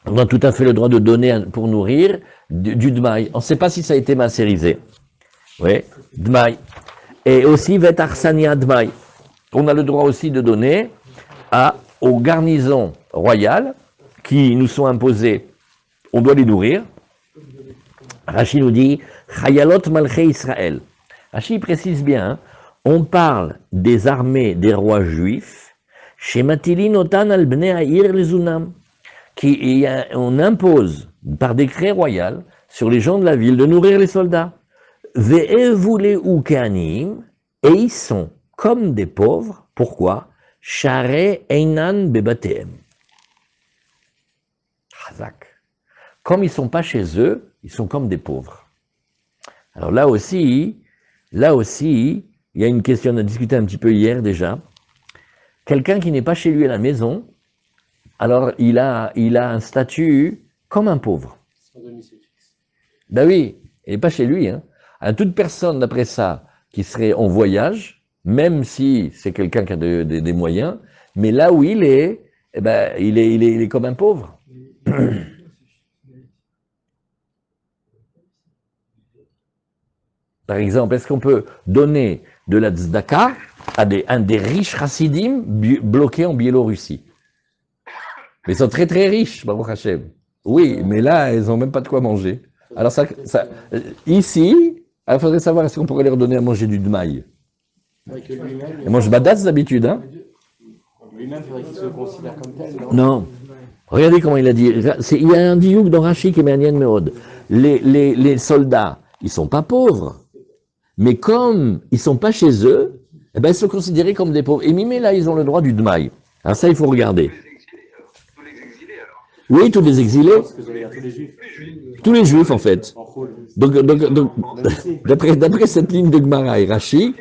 on a tout à fait le droit de donner pour nourrir du dmaï. On ne sait pas si ça a été macérisé. Oui, dmaï. Et aussi vet arsania dmaï. On a le droit aussi de donner aux garnisons royales qui nous sont imposées. On doit les nourrir. Rashi nous dit Chayalot Malchei Israël. Rashi précise bien, hein, on parle des armées des rois juifs, chez Matilin Otan al Bnei Ha'ir Lezunam, on impose par décret royal sur les gens de la ville de nourrir les soldats. Ve'evule ou keanim, et ils sont comme des pauvres. Pourquoi? Share einan bebateem. Chazak. Comme ils ne sont pas chez eux, ils sont comme des pauvres. Alors là aussi, il y a une question, on a discuté un petit peu hier déjà. Quelqu'un qui n'est pas chez lui à la maison, alors il a un statut comme un pauvre. Ben oui, il n'est pas chez lui. Hein. À toute personne, d'après ça, qui serait en voyage, même si c'est quelqu'un qui a des moyens, mais là où il est, eh ben, il est comme un pauvre. Par exemple, est-ce qu'on peut donner de la tzedaka à un des riches chassidim bloqués en Biélorussie? Mais ils sont très très riches, Baruch Hashem. Oui, mais là, ils n'ont même pas de quoi manger. Alors ici, il faudrait savoir est-ce qu'on pourrait leur donner à manger du dmaï. Ils mangent badass d'habitude, hein? Lui-même, il faudrait qu'il se considère comme tel, non? Non. Regardez comment il a dit. Il y a un diouk dans Rashi qui est Manian Meod. Les soldats, ils sont pas pauvres. Mais comme ils sont pas chez eux, eh ben, ils sont considérés comme des pauvres. Et Mimé, là, ils ont le droit du dmaï. Alors ça, il faut regarder. Tous les exilés, alors. Oui, tous les exilés. Parce que vous allez dire tous les juifs. Tous les juifs, en fait. En rôle. Donc d'après cette ligne de Gemara et Rashi,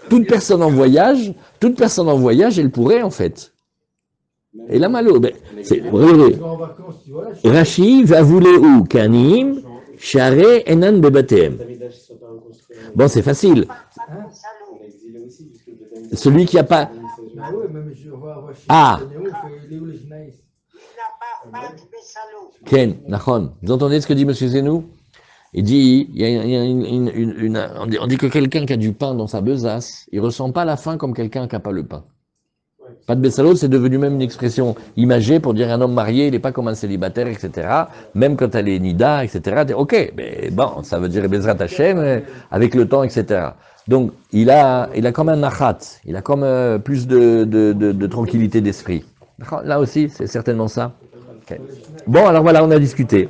toute personne en voyage, elle pourrait, en fait. Et là, malo, ben, regardez. Rashi va vouler où? Kanim, Share, Enan, Bebatem. Bon, c'est facile. On est exilé aussi, puisque le Beth Amikdash- Celui qui n'a pas. Ah oui, mais je vois Rachid, Ah. il est où les Jnaïs? Ken, Nachon. Vous entendez ce que dit M. Zenou? Il dit, on dit que quelqu'un qui a du pain dans sa besace, il ressent pas la faim comme quelqu'un qui n'a pas le pain. Pas de Bessalot, c'est devenu même une expression imagée pour dire un homme marié, il n'est pas comme un célibataire, etc. Même quand elle est nida, etc. Ok, mais bon, ça veut dire Bezrat Hashem, avec le temps, etc. Donc, il a comme un nachat, il a comme plus de tranquillité d'esprit. Là aussi, c'est certainement ça. Okay. Bon, alors voilà, on a discuté.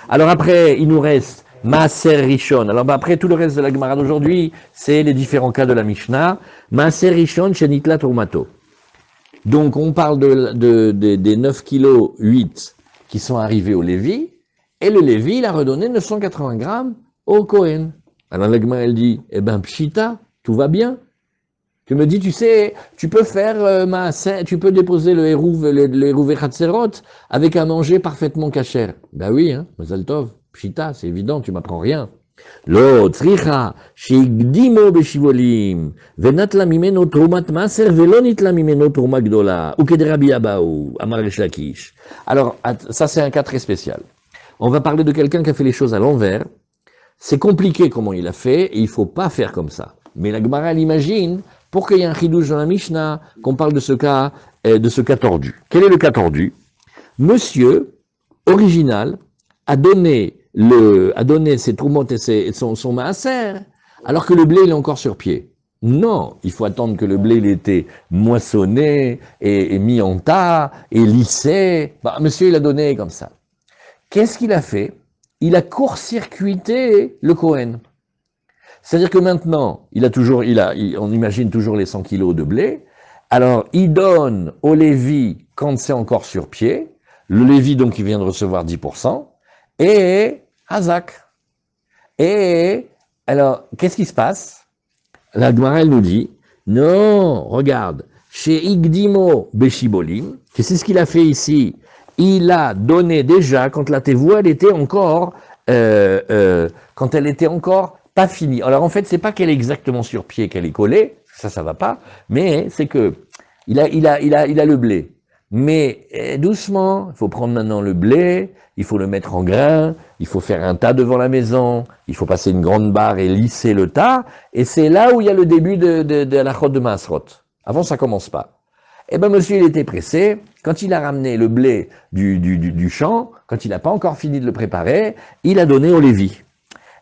Alors après, il nous reste Maaser Rishon. Alors après, tout le reste de la Gemara d'aujourd'hui, c'est les différents cas de la Mishnah. Maaser Rishon, Shenitla Trumato. Donc, on parle des 9 kg 8 qui sont arrivés au Lévi, et le Lévi, il a redonné 980 grammes au Kohen. Alors la Gemara, elle dit, eh ben, pshita, tout va bien. Tu me dis, tu sais, tu peux faire tu peux déposer le hérouv et Chatzerot avec un manger parfaitement cachère. Ben oui, hein, Mazal Tov, pshita, c'est évident, tu m'apprends rien. Lo, tzricha, shigdimo beshivolim, venatla mimeno trumat maser, velo nitla mimeno truma gdola, ou kederabi abaou, amar Reish Lakish. Alors, ça c'est un cas très spécial. On va parler de quelqu'un qui a fait les choses à l'envers. C'est compliqué comment il a fait, et il faut pas faire comme ça. Mais la Gemara, elle imagine, pour qu'il y ait un chidouche dans la Mishnah, qu'on parle de ce cas tordu. Quel est le cas tordu? Monsieur, original, a donné ses troumotes et son maaser, alors que le blé, il est encore sur pied. Non, il faut attendre que le blé, il était moissonné, et mis en tas, et lissé. Bah, monsieur, il a donné comme ça. Qu'est-ce qu'il a fait? Il a court-circuité le Kohen. C'est-à-dire que maintenant, on imagine toujours les 100 kilos de blé. Alors, il donne au Lévi quand c'est encore sur pied. Le Lévi, donc, il vient de recevoir 10%. Et Hazak. Et alors, qu'est-ce qui se passe? La Gemara, elle nous dit, non, regarde, chez Igdimo Beshibolim, c'est ce qu'il a fait ici. Il a donné déjà, quand la tevoua, elle était encore, quand elle était encore pas finie. Alors en fait, c'est pas qu'elle est exactement sur pied, qu'elle est collée, ça va pas, mais c'est que il a le blé. Mais doucement, il faut prendre maintenant le blé, il faut le mettre en grain, il faut faire un tas devant la maison, il faut passer une grande barre et lisser le tas, et c'est là où il y a le début de la chod de Maasrot. Avant, ça commence pas. Eh ben, monsieur, il était pressé. Quand il a ramené le blé du champ, quand il n'a pas encore fini de le préparer, il a donné au Lévi.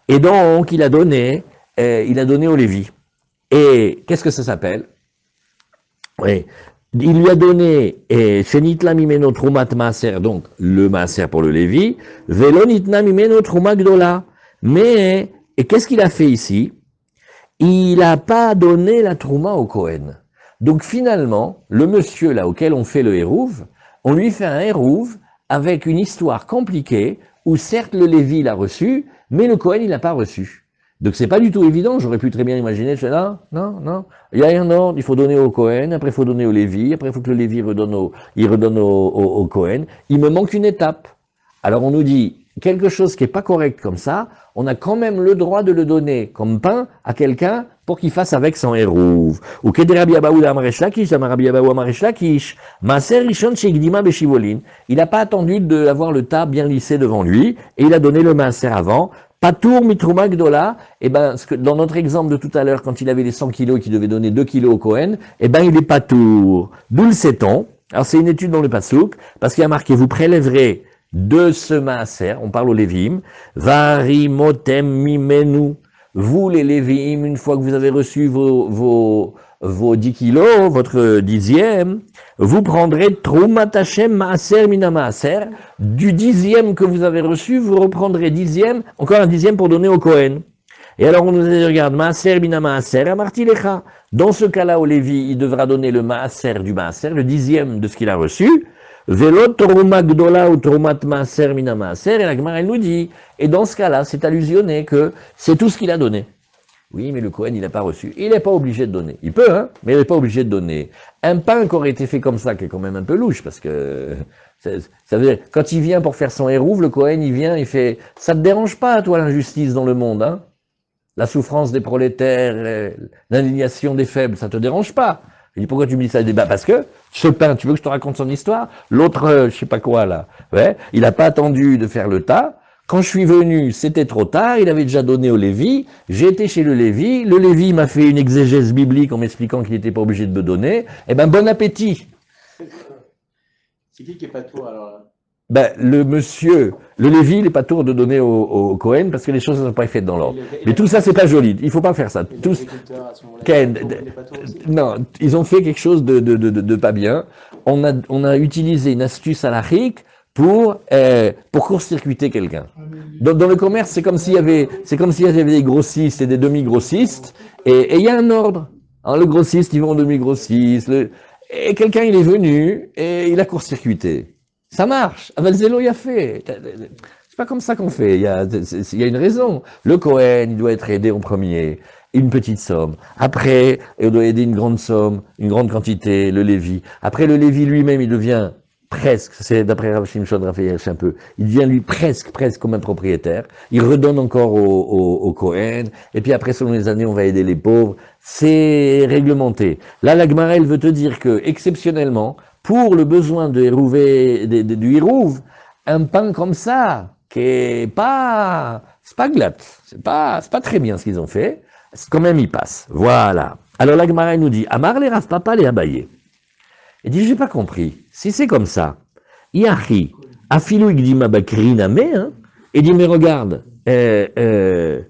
Et donc, il a donné au Lévi. Et qu'est-ce que ça s'appelle? Oui. Il lui a donné Shenitla mimeno trumat maaser, donc le maaser pour le Lévi, velo nitna mimeno truma gdola. Mais, et qu'est-ce qu'il a fait ici? Il n'a pas donné la trouma au Kohen. Donc finalement, le monsieur là auquel on fait le hérouv, on lui fait un hérouv avec une histoire compliquée où certes le Lévi l'a reçu, mais le Kohen il l'a pas reçu. Donc c'est pas du tout évident, j'aurais pu très bien imaginer, non, il y a un ordre, il faut donner au Kohen, après il faut donner au Lévi, après il faut que le Lévi redonne au Kohen, il me manque une étape. Alors on nous dit, quelque chose qui n'est pas correct comme ça, on a quand même le droit de le donner comme pain à quelqu'un pour qu'il fasse avec son hérouve. Ou que Rabbi Abaou Amaresh Lakish, Rabbi Abaou Amaresh Lakish, Maaser Rishon Shegdima Beshivolin. Il n'a pas attendu d'avoir le tas bien lissé devant lui, et il a donné le maaser avant. Patour mitrouma gdola, et ben, dans notre exemple de tout à l'heure, quand il avait les 100 kilos et qu'il devait donner 2 kilos au Kohen, et ben, il est patour. D'où le sait-on? Alors, c'est une étude dans le Passouk, parce qu'il y a marqué, vous prélèverez de ce maaser, on parle aux Lévim, varimotem mimenu. Vous, les Lévim, une fois que vous avez reçu vos 10 kilos, votre dixième, vous prendrez Troumat Hashem Maaser Mina Maaser. Du dixième que vous avez reçu, vous reprendrez dixième, encore un dixième pour donner au Kohen. Et alors on nous dit, regarde, Maaser Mina Maaser, Amarti Lecha. Dans ce cas-là, au Lévi, il devra donner le Maaser du Maaser, le dixième de ce qu'il a reçu. Velo Trouma Gdola ou Troumat Maaser Mina Maaser. Et la Gemara, elle nous dit, et dans ce cas-là, c'est allusionné que c'est tout ce qu'il a donné. Oui, mais le Kohen, il n'a pas reçu. Il n'est pas obligé de donner. Il peut, hein, mais il n'est pas obligé de donner. Un pain qui aurait été fait comme ça, qui est quand même un peu louche, parce que, ça veut dire, quand il vient pour faire son hérouve, le Kohen, il vient, il fait, ça te dérange pas, toi, l'injustice dans le monde, hein? La souffrance des prolétaires, l'indignation des faibles, ça te dérange pas? Il dit, pourquoi tu me dis ça? Bah, parce que, ce pain, tu veux que je te raconte son histoire? L'autre, je sais pas quoi, là. Ouais, il n'a pas attendu de faire le tas. Quand je suis venu, c'était trop tard, il avait déjà donné au Lévi, j'ai été chez le Lévi m'a fait une exégèse biblique en m'expliquant qu'il n'était pas obligé de me donner, eh ben bon appétit. C'est qui est pas toi alors là? Ben, le Lévi, il n'est pas tour de donner au Kohen parce que les choses ne sont pas faites dans l'ordre. Mais tout ça, c'est pas joli, il faut pas faire ça. Tous, non, ils ont fait quelque chose de pas bien. On a utilisé une astuce halachique pour court-circuiter quelqu'un. Dans le commerce, c'est comme s'il y avait des grossistes et des demi-grossistes, et il y a un ordre. Alors, le grossiste, il vend au demi-grossiste, et quelqu'un, il est venu, et il a court-circuité. Ça marche. Avalzelo y a fait. C'est pas comme ça qu'on fait. Il y a une raison. Le Kohen, il doit être aidé en premier. Une petite somme. Après, il doit aider une grande somme, une grande quantité, le Lévi. Après, le Lévi lui-même, il devient presque, c'est d'après Rav Shimshon Raphaël un peu, il devient lui presque comme un propriétaire, il redonne encore au Kohen, et puis après selon les années on va aider les pauvres, c'est réglementé. Là la Gemara elle veut te dire que exceptionnellement, pour le besoin du Hirouv, un pain comme ça, qui est pas, c'est pas glatt, c'est pas très bien ce qu'ils ont fait, quand même il passe, voilà. Alors la Gemara elle nous dit, Amar les Rav Papa les Abaye. Il dit, j'ai pas compris. Si c'est comme ça, Yahi, Afilou Igdima Bakrina, mais, hein, il dit, mais regarde, la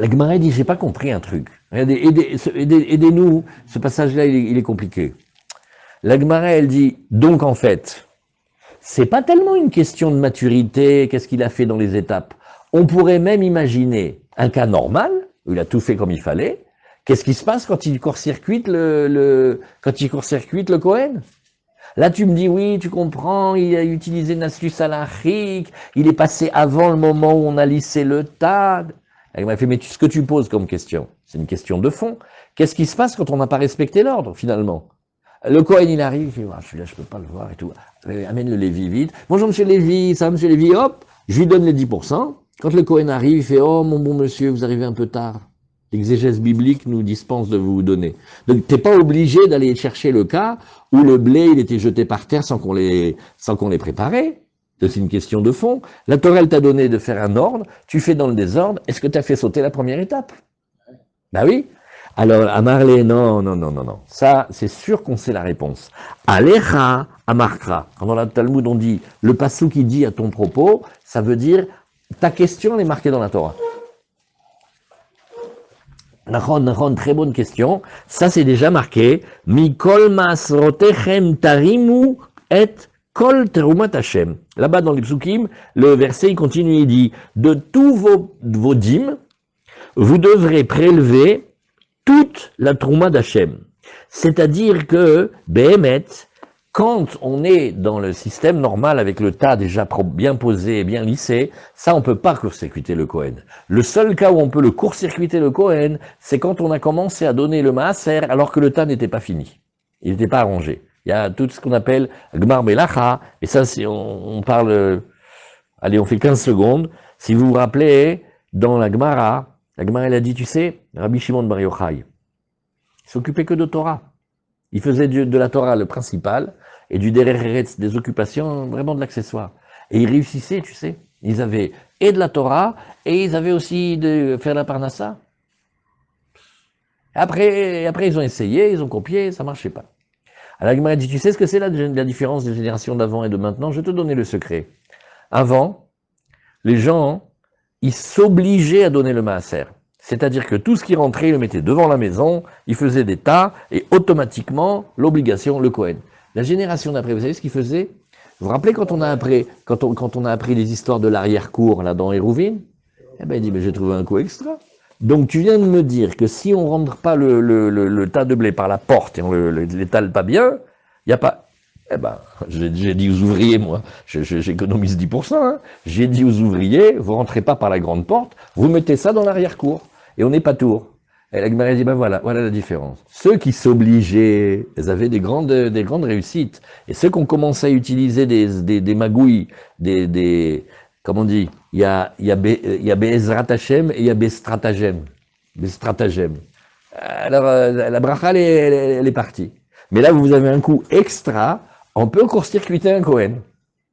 Gemara dit, j'ai pas compris un truc. Aidez-nous, ce passage-là, il est compliqué. La Gemara, elle dit, donc en fait, c'est pas tellement une question de maturité, qu'est-ce qu'il a fait dans les étapes. On pourrait même imaginer un cas normal, où il a tout fait comme il fallait. Qu'est-ce qui se passe quand il court-circuite le Kohen? Là, tu me dis, oui, tu comprends, il a utilisé une astuce halachique, il est passé avant le moment où on a lissé le tas. Elle m'a fait, mais ce que tu poses comme question, c'est une question de fond. Qu'est-ce qui se passe quand on n'a pas respecté l'ordre, finalement? Le Kohen, il arrive, il fait, ah, celui-là, je peux pas le voir et tout. Amène le Lévi vite. Bonjour, monsieur Lévi, ça va, monsieur Lévi, hop, je lui donne les 10%. Quand le Kohen arrive, il fait, oh, mon bon monsieur, vous arrivez un peu tard. L'exégèse biblique nous dispense de vous donner. Donc, t'es pas obligé d'aller chercher le cas où le blé, il était jeté par terre sans qu'on l'ait préparé. C'est une question de fond. La Torah, elle t'a donné de faire un ordre. Tu fais dans le désordre. Est-ce que tu as fait sauter la première étape? Ben oui. Alors, Amarlé, non. Ça, c'est sûr qu'on sait la réponse. Alecha, Amarkra. Quand dans la Talmud, on dit, le passou qui dit à ton propos, ça veut dire, ta question, elle est marquée dans la Torah. Nahon, très bonne question. Ça, c'est déjà marqué. Mikol masrotechem tarimu et kol terumat Hashem. Là-bas, dans les psukim, le verset, il continue, il dit, de tous vos dîmes, vous devrez prélever toute la trouma d'Hachem. C'est-à-dire que, Behemet, quand on est dans le système normal avec le tas déjà bien posé et bien lissé, ça on peut pas court-circuiter le Kohen. Le seul cas où on peut le court-circuiter le Kohen, c'est quand on a commencé à donner le maaser alors que le tas n'était pas fini. Il n'était pas arrangé. Il y a tout ce qu'on appelle Gmar Melacha, et ça, si on parle, allez, on fait 15 secondes. Si vous vous rappelez, dans la Gemara, elle a dit, tu sais, Rabbi Shimon Bar Yochai, il s'occupait que de Torah. Il faisait de la Torah le principal, et du Derer Eretz, des occupations, vraiment de l'accessoire. Et ils réussissaient, tu sais. Ils avaient et de la Torah, et ils avaient aussi de faire la Parnassa. Après, ils ont essayé, ils ont copié, ça ne marchait pas. Alors la Gemara dit, tu sais ce que c'est la différence des générations d'avant et de maintenant? Je vais te donner le secret. Avant, les gens, ils s'obligeaient à donner le maaser. C'est-à-dire que tout ce qui rentrait, ils le mettaient devant la maison, ils faisaient des tas, et automatiquement, l'obligation, le Kohen. La génération d'après, vous savez ce qu'ils faisaient? Vous vous rappelez quand on a appris les histoires de l'arrière-cour, là, dans Hérouvine? Eh ben, il dit, mais j'ai trouvé un coup extra. Donc, tu viens de me dire que si on rentre pas le tas de blé par la porte et on l'étale pas bien, il n'y a pas... Eh ben, j'ai dit aux ouvriers, moi, j'économise 10%, hein. J'ai dit aux ouvriers, vous rentrez pas par la grande porte, vous mettez ça dans l'arrière-cour, et on n'est pas tour. Et la Gemara dit, ben voilà la différence. Ceux qui s'obligeaient, ils avaient des grandes réussites. Et ceux qui ont commencé à utiliser des magouilles, comment on dit, il y a Be'ezrat Hashem et il y a Bestratagem. Alors, la bracha, elle est partie. Mais là, vous avez un coup extra, on peut court-circuiter un Kohen.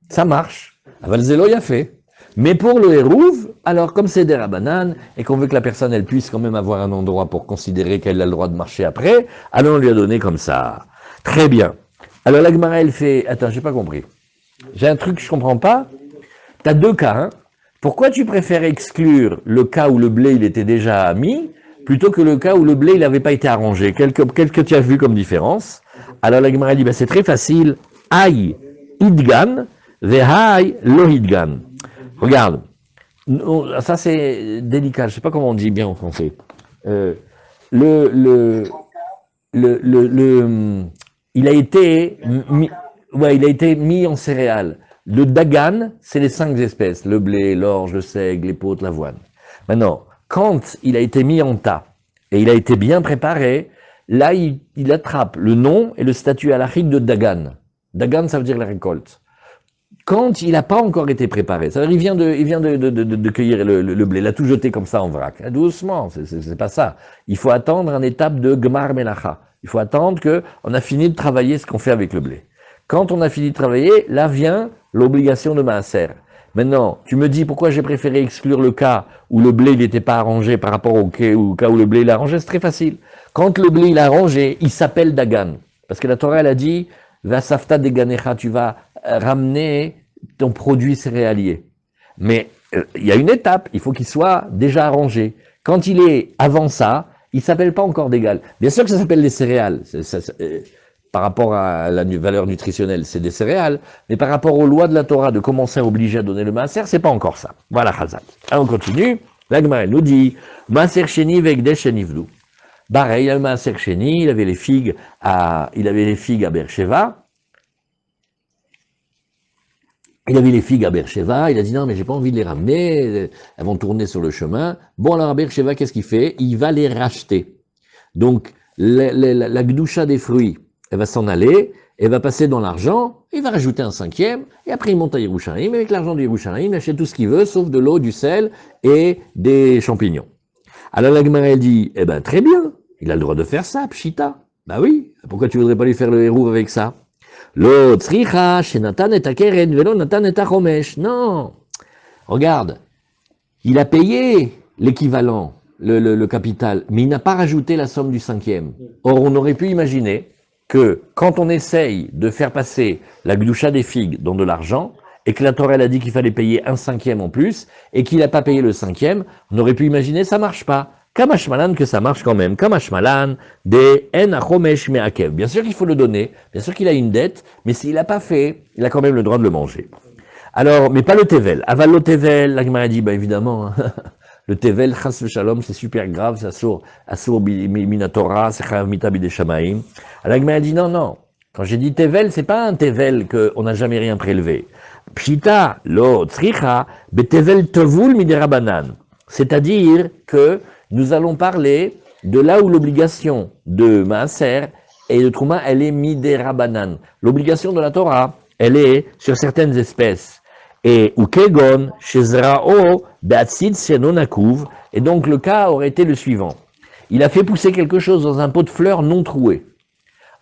Ça marche. Avalzelo y a fait. Mais pour le Hérouv, alors comme c'est des Rabanan, et qu'on veut que la personne elle puisse quand même avoir un endroit pour considérer qu'elle a le droit de marcher après, alors on lui a donné comme ça. Très bien. Alors la Gemara elle fait, attends, j'ai pas compris. J'ai un truc que je comprends pas. T'as deux cas, hein. Pourquoi tu préfères exclure le cas où le blé il était déjà mis, plutôt que le cas où le blé il n'avait pas été arrangé? Quel que tu as vu comme différence? Alors la Gemara dit, ben, c'est très facile. Aïe, idgan, vehai, lo idgan. Regarde, ça c'est délicat, je ne sais pas comment on dit bien en français. Il a été mis en céréales. Le dagan, c'est les 5 espèces, le blé, l'orge, le seigle, l'épeautre, l'avoine. Maintenant, quand il a été mis en tas, et il a été bien préparé, là il attrape le nom et le statut halachique de dagan. Dagan, ça veut dire la récolte. Quand il n'a pas encore été préparé, ça veut dire il vient de cueillir le blé, il a tout jeté comme ça en vrac. Doucement, c'est pas ça. Il faut attendre une étape de Gmar Melacha. Il faut attendre qu'on a fini de travailler ce qu'on fait avec le blé. Quand on a fini de travailler, là vient l'obligation de Maaser. Maintenant, tu me dis pourquoi j'ai préféré exclure le cas où le blé n'était pas arrangé par rapport au cas où le blé il est arrangé, c'est très facile. Quand le blé il est arrangé, il s'appelle Dagan. Parce que la Torah elle a dit, va safta deganecha, tu vas ramener ton produit céréalier. Mais il y a une étape, il faut qu'il soit déjà arrangé. Quand il est avant ça, il ne s'appelle pas encore d'égal. Bien sûr que ça s'appelle des céréales. Par rapport à la valeur nutritionnelle, c'est des céréales. Mais par rapport aux lois de la Torah de commencer à obliger à donner le maaser, c'est pas encore ça. Voilà, Chazal. Alors on continue. La Gemara nous dit, maaser sheni vegdesh shenivlu. Pareil, il a le maaser sheni, il avait les figues à Beersheva. Il avait les figues à Beersheva, il a dit non mais j'ai pas envie de les ramener, elles vont tourner sur le chemin. Bon alors à Beersheva, qu'est-ce qu'il fait? Il va les racheter. Donc la gdoucha des fruits, elle va s'en aller, elle va passer dans l'argent, il va rajouter un 5e, et après il monte à Yerushalayim, avec l'argent de Yerushalayim, il achète tout ce qu'il veut, sauf de l'eau, du sel et des champignons. Alors la Gemara elle dit, eh ben très bien, il a le droit de faire ça, pshita. Bah oui, pourquoi tu voudrais pas lui faire le hérouv avec ça? Lo tzricha shenatan et akeren velo natan et achomesh. Non, regarde, il a payé l'équivalent, le capital, mais il n'a pas rajouté la somme du 5e. Or, on aurait pu imaginer que quand on essaye de faire passer la gdoucha des figues dans de l'argent, et que la Torah a dit qu'il fallait payer un 5e en plus, et qu'il n'a pas payé le 5e, on aurait pu imaginer ça marche pas. Kamashmalan, que ça marche quand même. Kamashmalan, de en achomesh me'akev. Bien sûr qu'il faut le donner, bien sûr qu'il a une dette, mais s'il n'a pas fait, il a quand même le droit de le manger. Alors, mais pas le tevel. Aval le tevel, la Gemara dit, bah évidemment, le tevel, chas shalom, c'est super grave, c'est assour minatora, c'est chayav mita bideshamaim. La Gemara dit, non. Quand j'ai dit tevel, c'est pas un tevel qu'on n'a jamais rien prélevé. Pshita, lo, tzricha, betevel tovul miderabanan. C'est-à-dire que nous allons parler de là où l'obligation de maaser et de Trouma, elle est midérabanan. L'obligation de la Torah, elle est sur certaines espèces. Et Ukegon, Shezrao, Beatsid, Senonakuv. Et donc le cas aurait été le suivant. Il a fait pousser quelque chose dans un pot de fleurs non troué.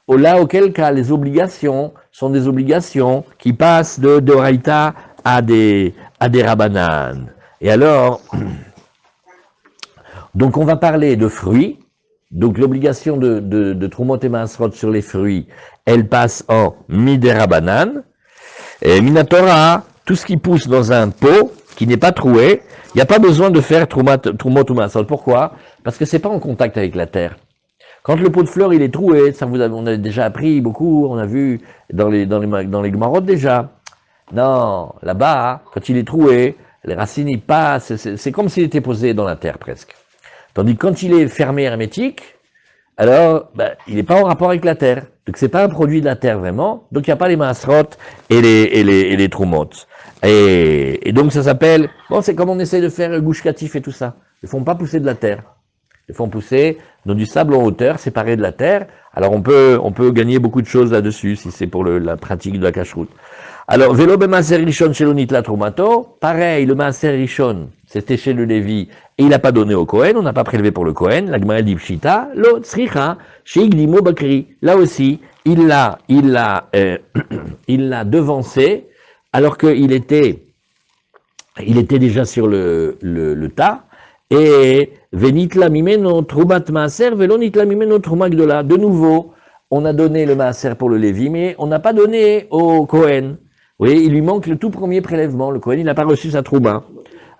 Là, auquel cas, les obligations sont des obligations qui passent de Doraïta à des Rabanan. Et alors, donc on va parler de fruits. Donc l'obligation de Trumot et Maasrot sur les fruits, elle passe en Midérabanan. Et Minatora, tout ce qui pousse dans un pot qui n'est pas troué, il n'y a pas besoin de faire Trumot ou Maasrot. Pourquoi? Parce que c'est pas en contact avec la terre. Quand le pot de fleurs il est troué, ça on a déjà appris beaucoup, on a vu dans les Gemarot déjà. Non, là-bas, quand il est troué, les racines y passent, c'est comme s'il était posé dans la terre presque. Tandis que quand il est fermé hermétique, alors il n'est pas en rapport avec la terre. Donc c'est pas un produit de la terre vraiment, donc il n'y a pas les maasrot et les trumot. Et donc ça s'appelle, bon c'est comme on essaie de faire gouche catif et tout ça. Ils ne font pas pousser de la terre. Ils font pousser dans du sable en hauteur, séparé de la terre. Alors on peut gagner beaucoup de choses là-dessus, si c'est pour la pratique de la cacheroute. Alors, Velo Maaser Rishon Shelonit la Trumato, pareil, le Maaser Rishon, c'était chez le Lévi, et il n'a pas donné au Kohen, on n'a pas prélevé pour le Kohen, la Gemara dit Pshita, lo Tzricha, Sheigdimo Bakri. Là aussi, il l'a devancé, alors qu'il était déjà sur le tas, et Venitla Mimeno Trumat Maaser, Velo Nitla Mimeno Trumat Gdola. De nouveau, on a donné le Maaser pour le Lévi, mais on n'a pas donné au Kohen. Oui, il lui manque le tout premier prélèvement. Le Kohen, il n'a pas reçu sa trouma.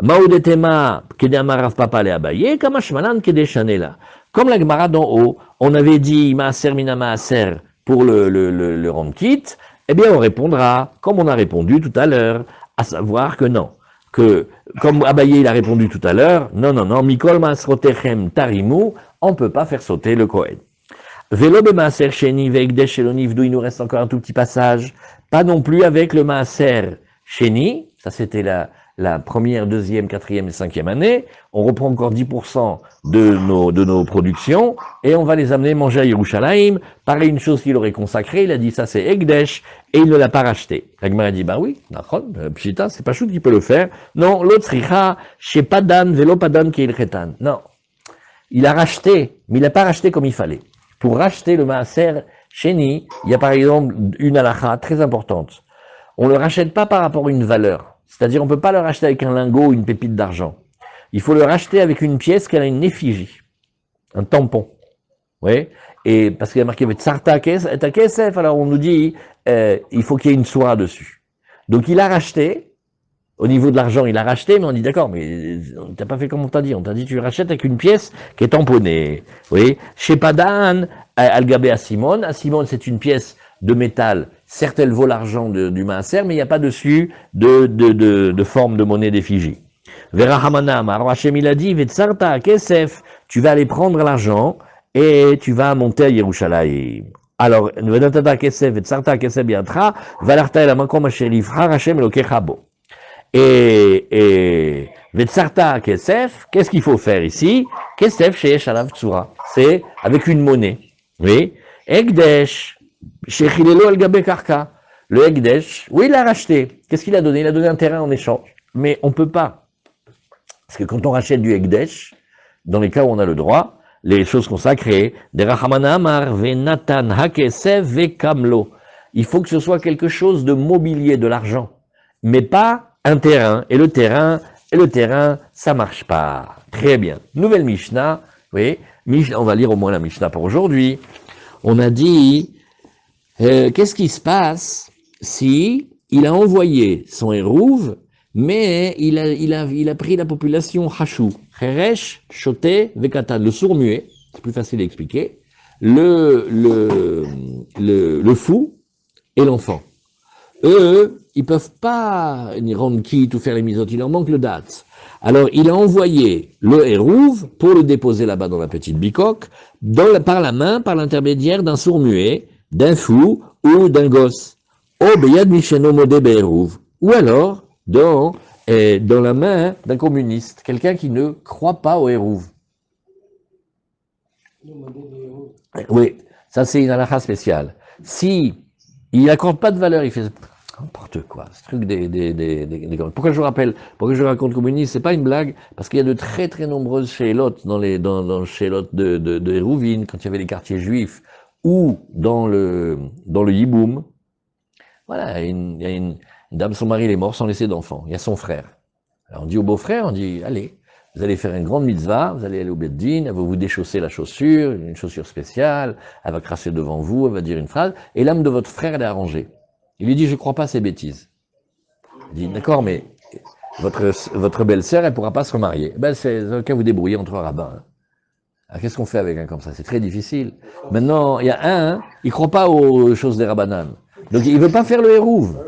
Maoudetema, Kedamarav Papa le Abaye, Kamashmanan Kedeshanela. Comme la Gemara d'en haut, on avait dit Maaser Mina Maaser pour le Ramkit, eh bien on répondra, comme on a répondu tout à l'heure, à savoir que non. Que, comme Abaye il a répondu tout à l'heure, non, Mikol Maasrotechem Tarimu, on ne peut pas faire sauter le Kohen. Vélo be Maaser Sheni ve'Ekdesh Sheloniv, d'où il nous reste encore un tout petit passage. Pas non plus avec le Maaser Sheni, ça c'était la première, deuxième, quatrième et cinquième année. On reprend encore 10% de nos productions et on va les amener manger à Yerushalayim. Pareil, une chose qu'il aurait consacrée, il a dit ça c'est Ekdesh et il ne l'a pas racheté. La Gemara a dit ben oui, Pshita, c'est pas chou qui peut le faire. Non, l'autre Sricha, chez Padan, Vélo Padan qui est le Khetan. Non, il a racheté, mais il n'a pas racheté comme il fallait. Pour racheter le Maaser Sheni, il y a par exemple une halakha très importante. On ne le rachète pas par rapport à une valeur. C'est-à-dire, on ne peut pas le racheter avec un lingot ou une pépite d'argent. Il faut le racheter avec une pièce qui a une effigie, un tampon. Oui. Et parce qu'il y a marqué Tsarta Kesef, alors on nous dit il faut qu'il y ait une soie dessus. Donc il a racheté. Au niveau de l'argent, il a racheté, mais on dit d'accord, mais on t'a pas fait comme on t'a dit. On t'a dit tu rachètes avec une pièce qui est tamponnée. Oui. Chez Padan, Al-Gabé à Simone. À Simone, c'est une pièce de métal. Certes, elle vaut l'argent du Maaser, mais il n'y a pas dessus de forme de monnaie d'effigie. Vera Hamanam, alors Hachem il a dit, Vetsarta Kesef, tu vas aller prendre l'argent et tu vas monter à Yerushalayim. Alors, Vedatata Kesef, Vetsarta Kesef Biatra, Valarta el Makom Asher Livra Hachem Elokechabo. Et Vetsarta Kesef, qu'est-ce qu'il faut faire ici? Kesef Sheesh Alav Tsura. C'est avec une monnaie. Oui. Ekdesh, Shechilelo El Gabe Karka. Le Ekdesh, oui, il l'a racheté. Qu'est-ce qu'il a donné? Il a donné un terrain en échange. Mais on ne peut pas. Parce que quand on rachète du Ekdesh, dans les cas où on a le droit, les choses consacrées, des Rahamana Amar, Venatan Hakesef Vekamlo. Il faut que ce soit quelque chose de mobilier, de l'argent. Mais pas un terrain, et le terrain, ça marche pas. Très bien. Nouvelle Mishnah, oui, on va lire au moins la Mishnah pour aujourd'hui. On a dit, qu'est-ce qui se passe si il a envoyé son hérouve, mais il a pris la population Hachou, Cheresh, Choté, Vekatan, le sourd-muet, c'est plus facile à expliquer, le fou et l'enfant. Eux, ils peuvent pas ni rendre quitte ou faire les misotes, il leur manque le date. Alors, il a envoyé le hérouve pour le déposer là-bas dans la petite bicoque, par la main, par l'intermédiaire d'un sourd-muet, d'un fou ou d'un gosse. Oh, beyad misheno modé behérouve. Ou alors, dans la main d'un communiste, quelqu'un qui ne croit pas au hérouve. Oui, Ça, c'est une halakha spéciale. Si il n'accorde pas de valeur, il fait n'importe quoi. Ce truc Pourquoi je vous rappelle, pourquoi je raconte communiste, c'est pas une blague, parce qu'il y a de très très nombreuses chélotes dans le chélotes de Hérouvine, quand il y avait les quartiers juifs, ou dans le Yiboum. Voilà, il y a une dame, son mari il est mort sans laisser d'enfant. Il y a son frère. Alors on dit au beau-frère, on dit, allez, vous allez faire une grande mitzvah, vous allez aller au Beddin, elle va vous déchausser la chaussure, une chaussure spéciale, elle va crasser devant vous, elle va dire une phrase, et l'âme de votre frère, elle est arrangée. Il lui dit, je ne crois pas à ces bêtises. Il dit, d'accord, mais votre belle-sœur, elle ne pourra pas se remarier. Ben, c'est le cas, vous débrouillez entre rabbins. Hein. Alors, qu'est-ce qu'on fait avec un comme ça? C'est très difficile. Maintenant, il y a un, il ne croit pas aux choses des rabbanan. Donc, il ne veut pas faire le hérouv.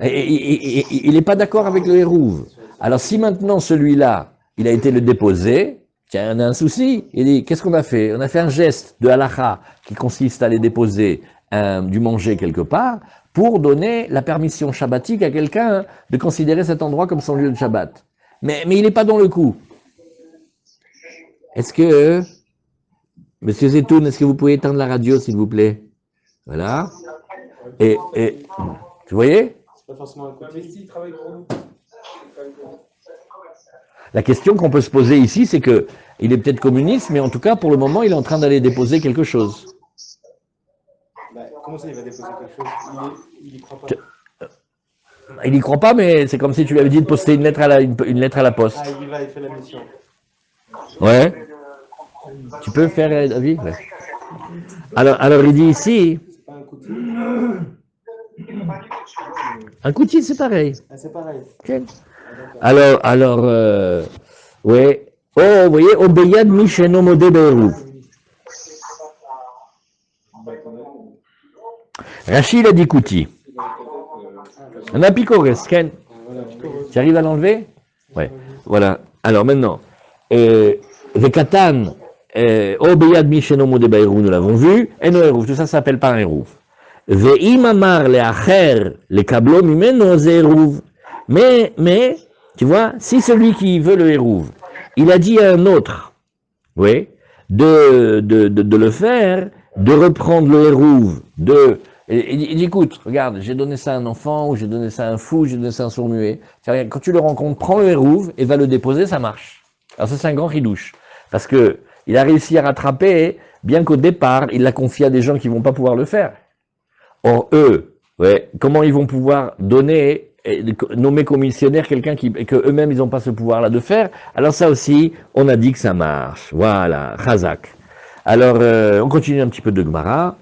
Il n'est pas d'accord avec le hérouv. Alors, si maintenant, celui-là, il a été le déposé, tiens, on a un souci. Il dit, qu'est-ce qu'on a fait? On a fait un geste de halakha qui consiste à aller déposer du manger quelque part, pour donner la permission shabbatique à quelqu'un de considérer cet endroit comme son lieu de Shabbat. Mais il n'est pas dans le coup. Est-ce que, Monsieur Zetoun, est-ce que vous pouvez éteindre la radio, s'il vous plaît? Voilà. Et vous voyez? C'est pas forcément un côté. La question qu'on peut se poser ici, c'est que il est peut-être communiste, mais en tout cas, pour le moment, il est en train d'aller déposer quelque chose. Comment ça, il va déposer quelque chose? Il y croit pas. Il n'y croit pas, mais c'est comme si tu lui avais dit de poster une lettre à la poste. Ah, il fait la mission. Ouais. Tu peux faire David? Ouais. Alors il dit ici. C'est pas un coutil. Un coutil, c'est pareil. Ah, c'est pareil. Okay. Alors, ouais. Oh, vous voyez, Obeyad Misheno Modé Beirou. Rachid a dit coutil. Un apicores, Ken. Tu arrives à l'enlever? Ouais. Voilà. Alors maintenant, Vekatan, Obeyad Misheno Modé Beirou, nous l'avons vu. Et no Hérouf, tout ça s'appelle pas un Hérouf. Ve'im amar le'acher le kablo mimeno ze Hérouf. Mais, tu vois, si celui qui veut le Hérouv, il a dit à un autre, oui, de le faire, de reprendre le Hérouv, il dit, écoute, regarde, j'ai donné ça à un enfant, ou j'ai donné ça à un fou, j'ai donné ça à un sourd-muet. Quand tu le rencontres, prends le Hérouv et va le déposer, ça marche. Alors ça, c'est un grand ridouche. Parce que il a réussi à rattraper, bien qu'au départ, il l'a confié à des gens qui vont pas pouvoir le faire. Or, eux, ouais, comment ils vont pouvoir donner, nommer commissionnaire quelqu'un que eux-mêmes ils n'ont pas ce pouvoir-là de faire? Alors ça aussi, on a dit que ça marche. Voilà, Chazak. Alors, on continue un petit peu de Gemara,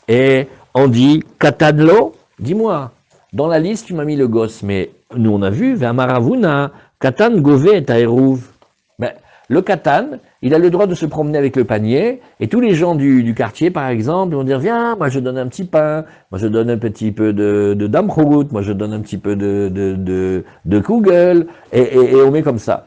et on dit, Katadlo, dis-moi, dans la liste tu m'as mis le gosse, mais nous on a vu, Ve'amaravuna, Katan Gove et Taerouv. Ben, le Katan, il a le droit de se promener avec le panier, et tous les gens du quartier, par exemple, vont dire, viens, moi je donne un petit pain, moi je donne un petit peu de damchrout, moi je donne un petit peu de kugel, et on met comme ça.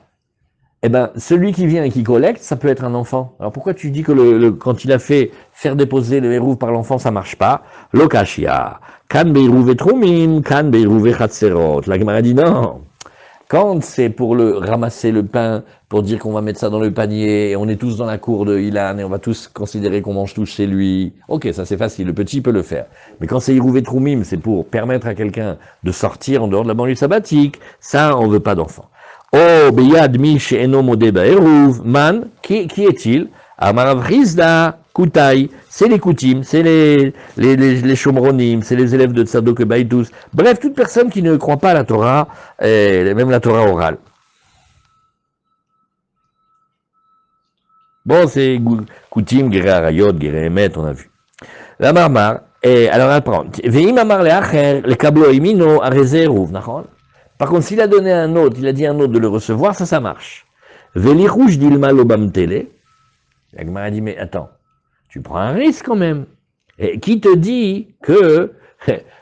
Eh ben, celui qui vient et qui collecte, ça peut être un enfant. Alors pourquoi tu dis que quand il a fait faire déposer le hérouv par l'enfant, ça marche pas? Lokashia, kan beirouv etrumim, kan beirouv echatserot. La Gemara dit non. Quand c'est pour ramasser le pain, pour dire qu'on va mettre ça dans le panier, et on est tous dans la cour de Ilan, et on va tous considérer qu'on mange tous chez lui, ok, ça c'est facile, le petit peut le faire. Mais quand c'est Irouvé Troumim, c'est pour permettre à quelqu'un de sortir en dehors de la banlieue sabbatique, ça, on veut pas d'enfant. Oh, beyad mi she'eno modé ba'eruv, man, qui est-il? Amarav Rizda, Koutaï, c'est les Koutim, c'est les Shomronim, c'est les élèves de Tzadok et Baïtous. Bref, toute personne qui ne croit pas à la Torah, même la Torah orale. Bon, c'est Koutim, Geré Arayot, Geré Emet, on a vu. La Marmar, alors elle prend. Ve'im amar le'acher, le kablo imino, arezé rouv, nachon. Par contre, s'il a donné à un autre, il a dit à un autre de le recevoir, ça marche. Ve'lirouj dilma lobam télé. La Gemara dit, mais attends, tu prends un risque quand même. Et qui te dit que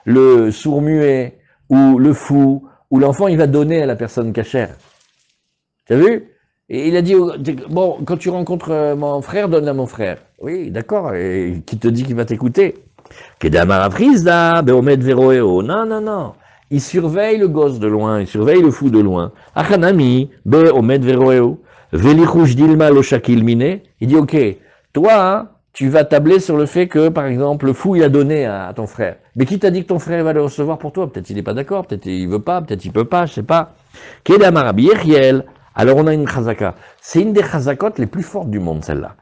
le sourd-muet, ou le fou, ou l'enfant, il va donner à la personne cachère? Tu as vu? Et il a dit, bon, quand tu rencontres mon frère, donne à mon frère. Oui, d'accord, et qui te dit qu'il va t'écouter? Non. Il surveille le gosse de loin, il surveille le fou de loin. Achanami, be omed veroeo. Velichush dilma lo shakil mine. Il dit, ok, toi, tu vas tabler sur le fait que, par exemple, le fou, il a donné à ton frère. Mais qui t'a dit que ton frère va le recevoir pour toi? Peut-être il n'est pas d'accord, peut-être il veut pas, peut-être il peut pas, je sais pas. Kedama Rabbi Yechiel. Alors on a une chazaka. C'est une des chazakot les plus fortes du monde, celle-là.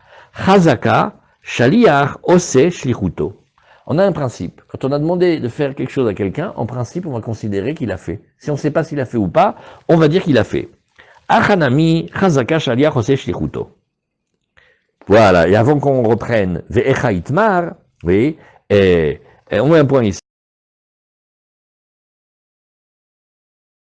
Chazaka, shaliach, ose, shlichuto. On a un principe. Quand on a demandé de faire quelque chose à quelqu'un, en principe, on va considérer qu'il a fait. Si on ne sait pas s'il a fait ou pas, on va dire qu'il a fait. Achanami, chazaka, shaliach, ose, shlichuto. Voilà, et avant qu'on reprenne Ve'echa Itmar, oui, on met un point ici.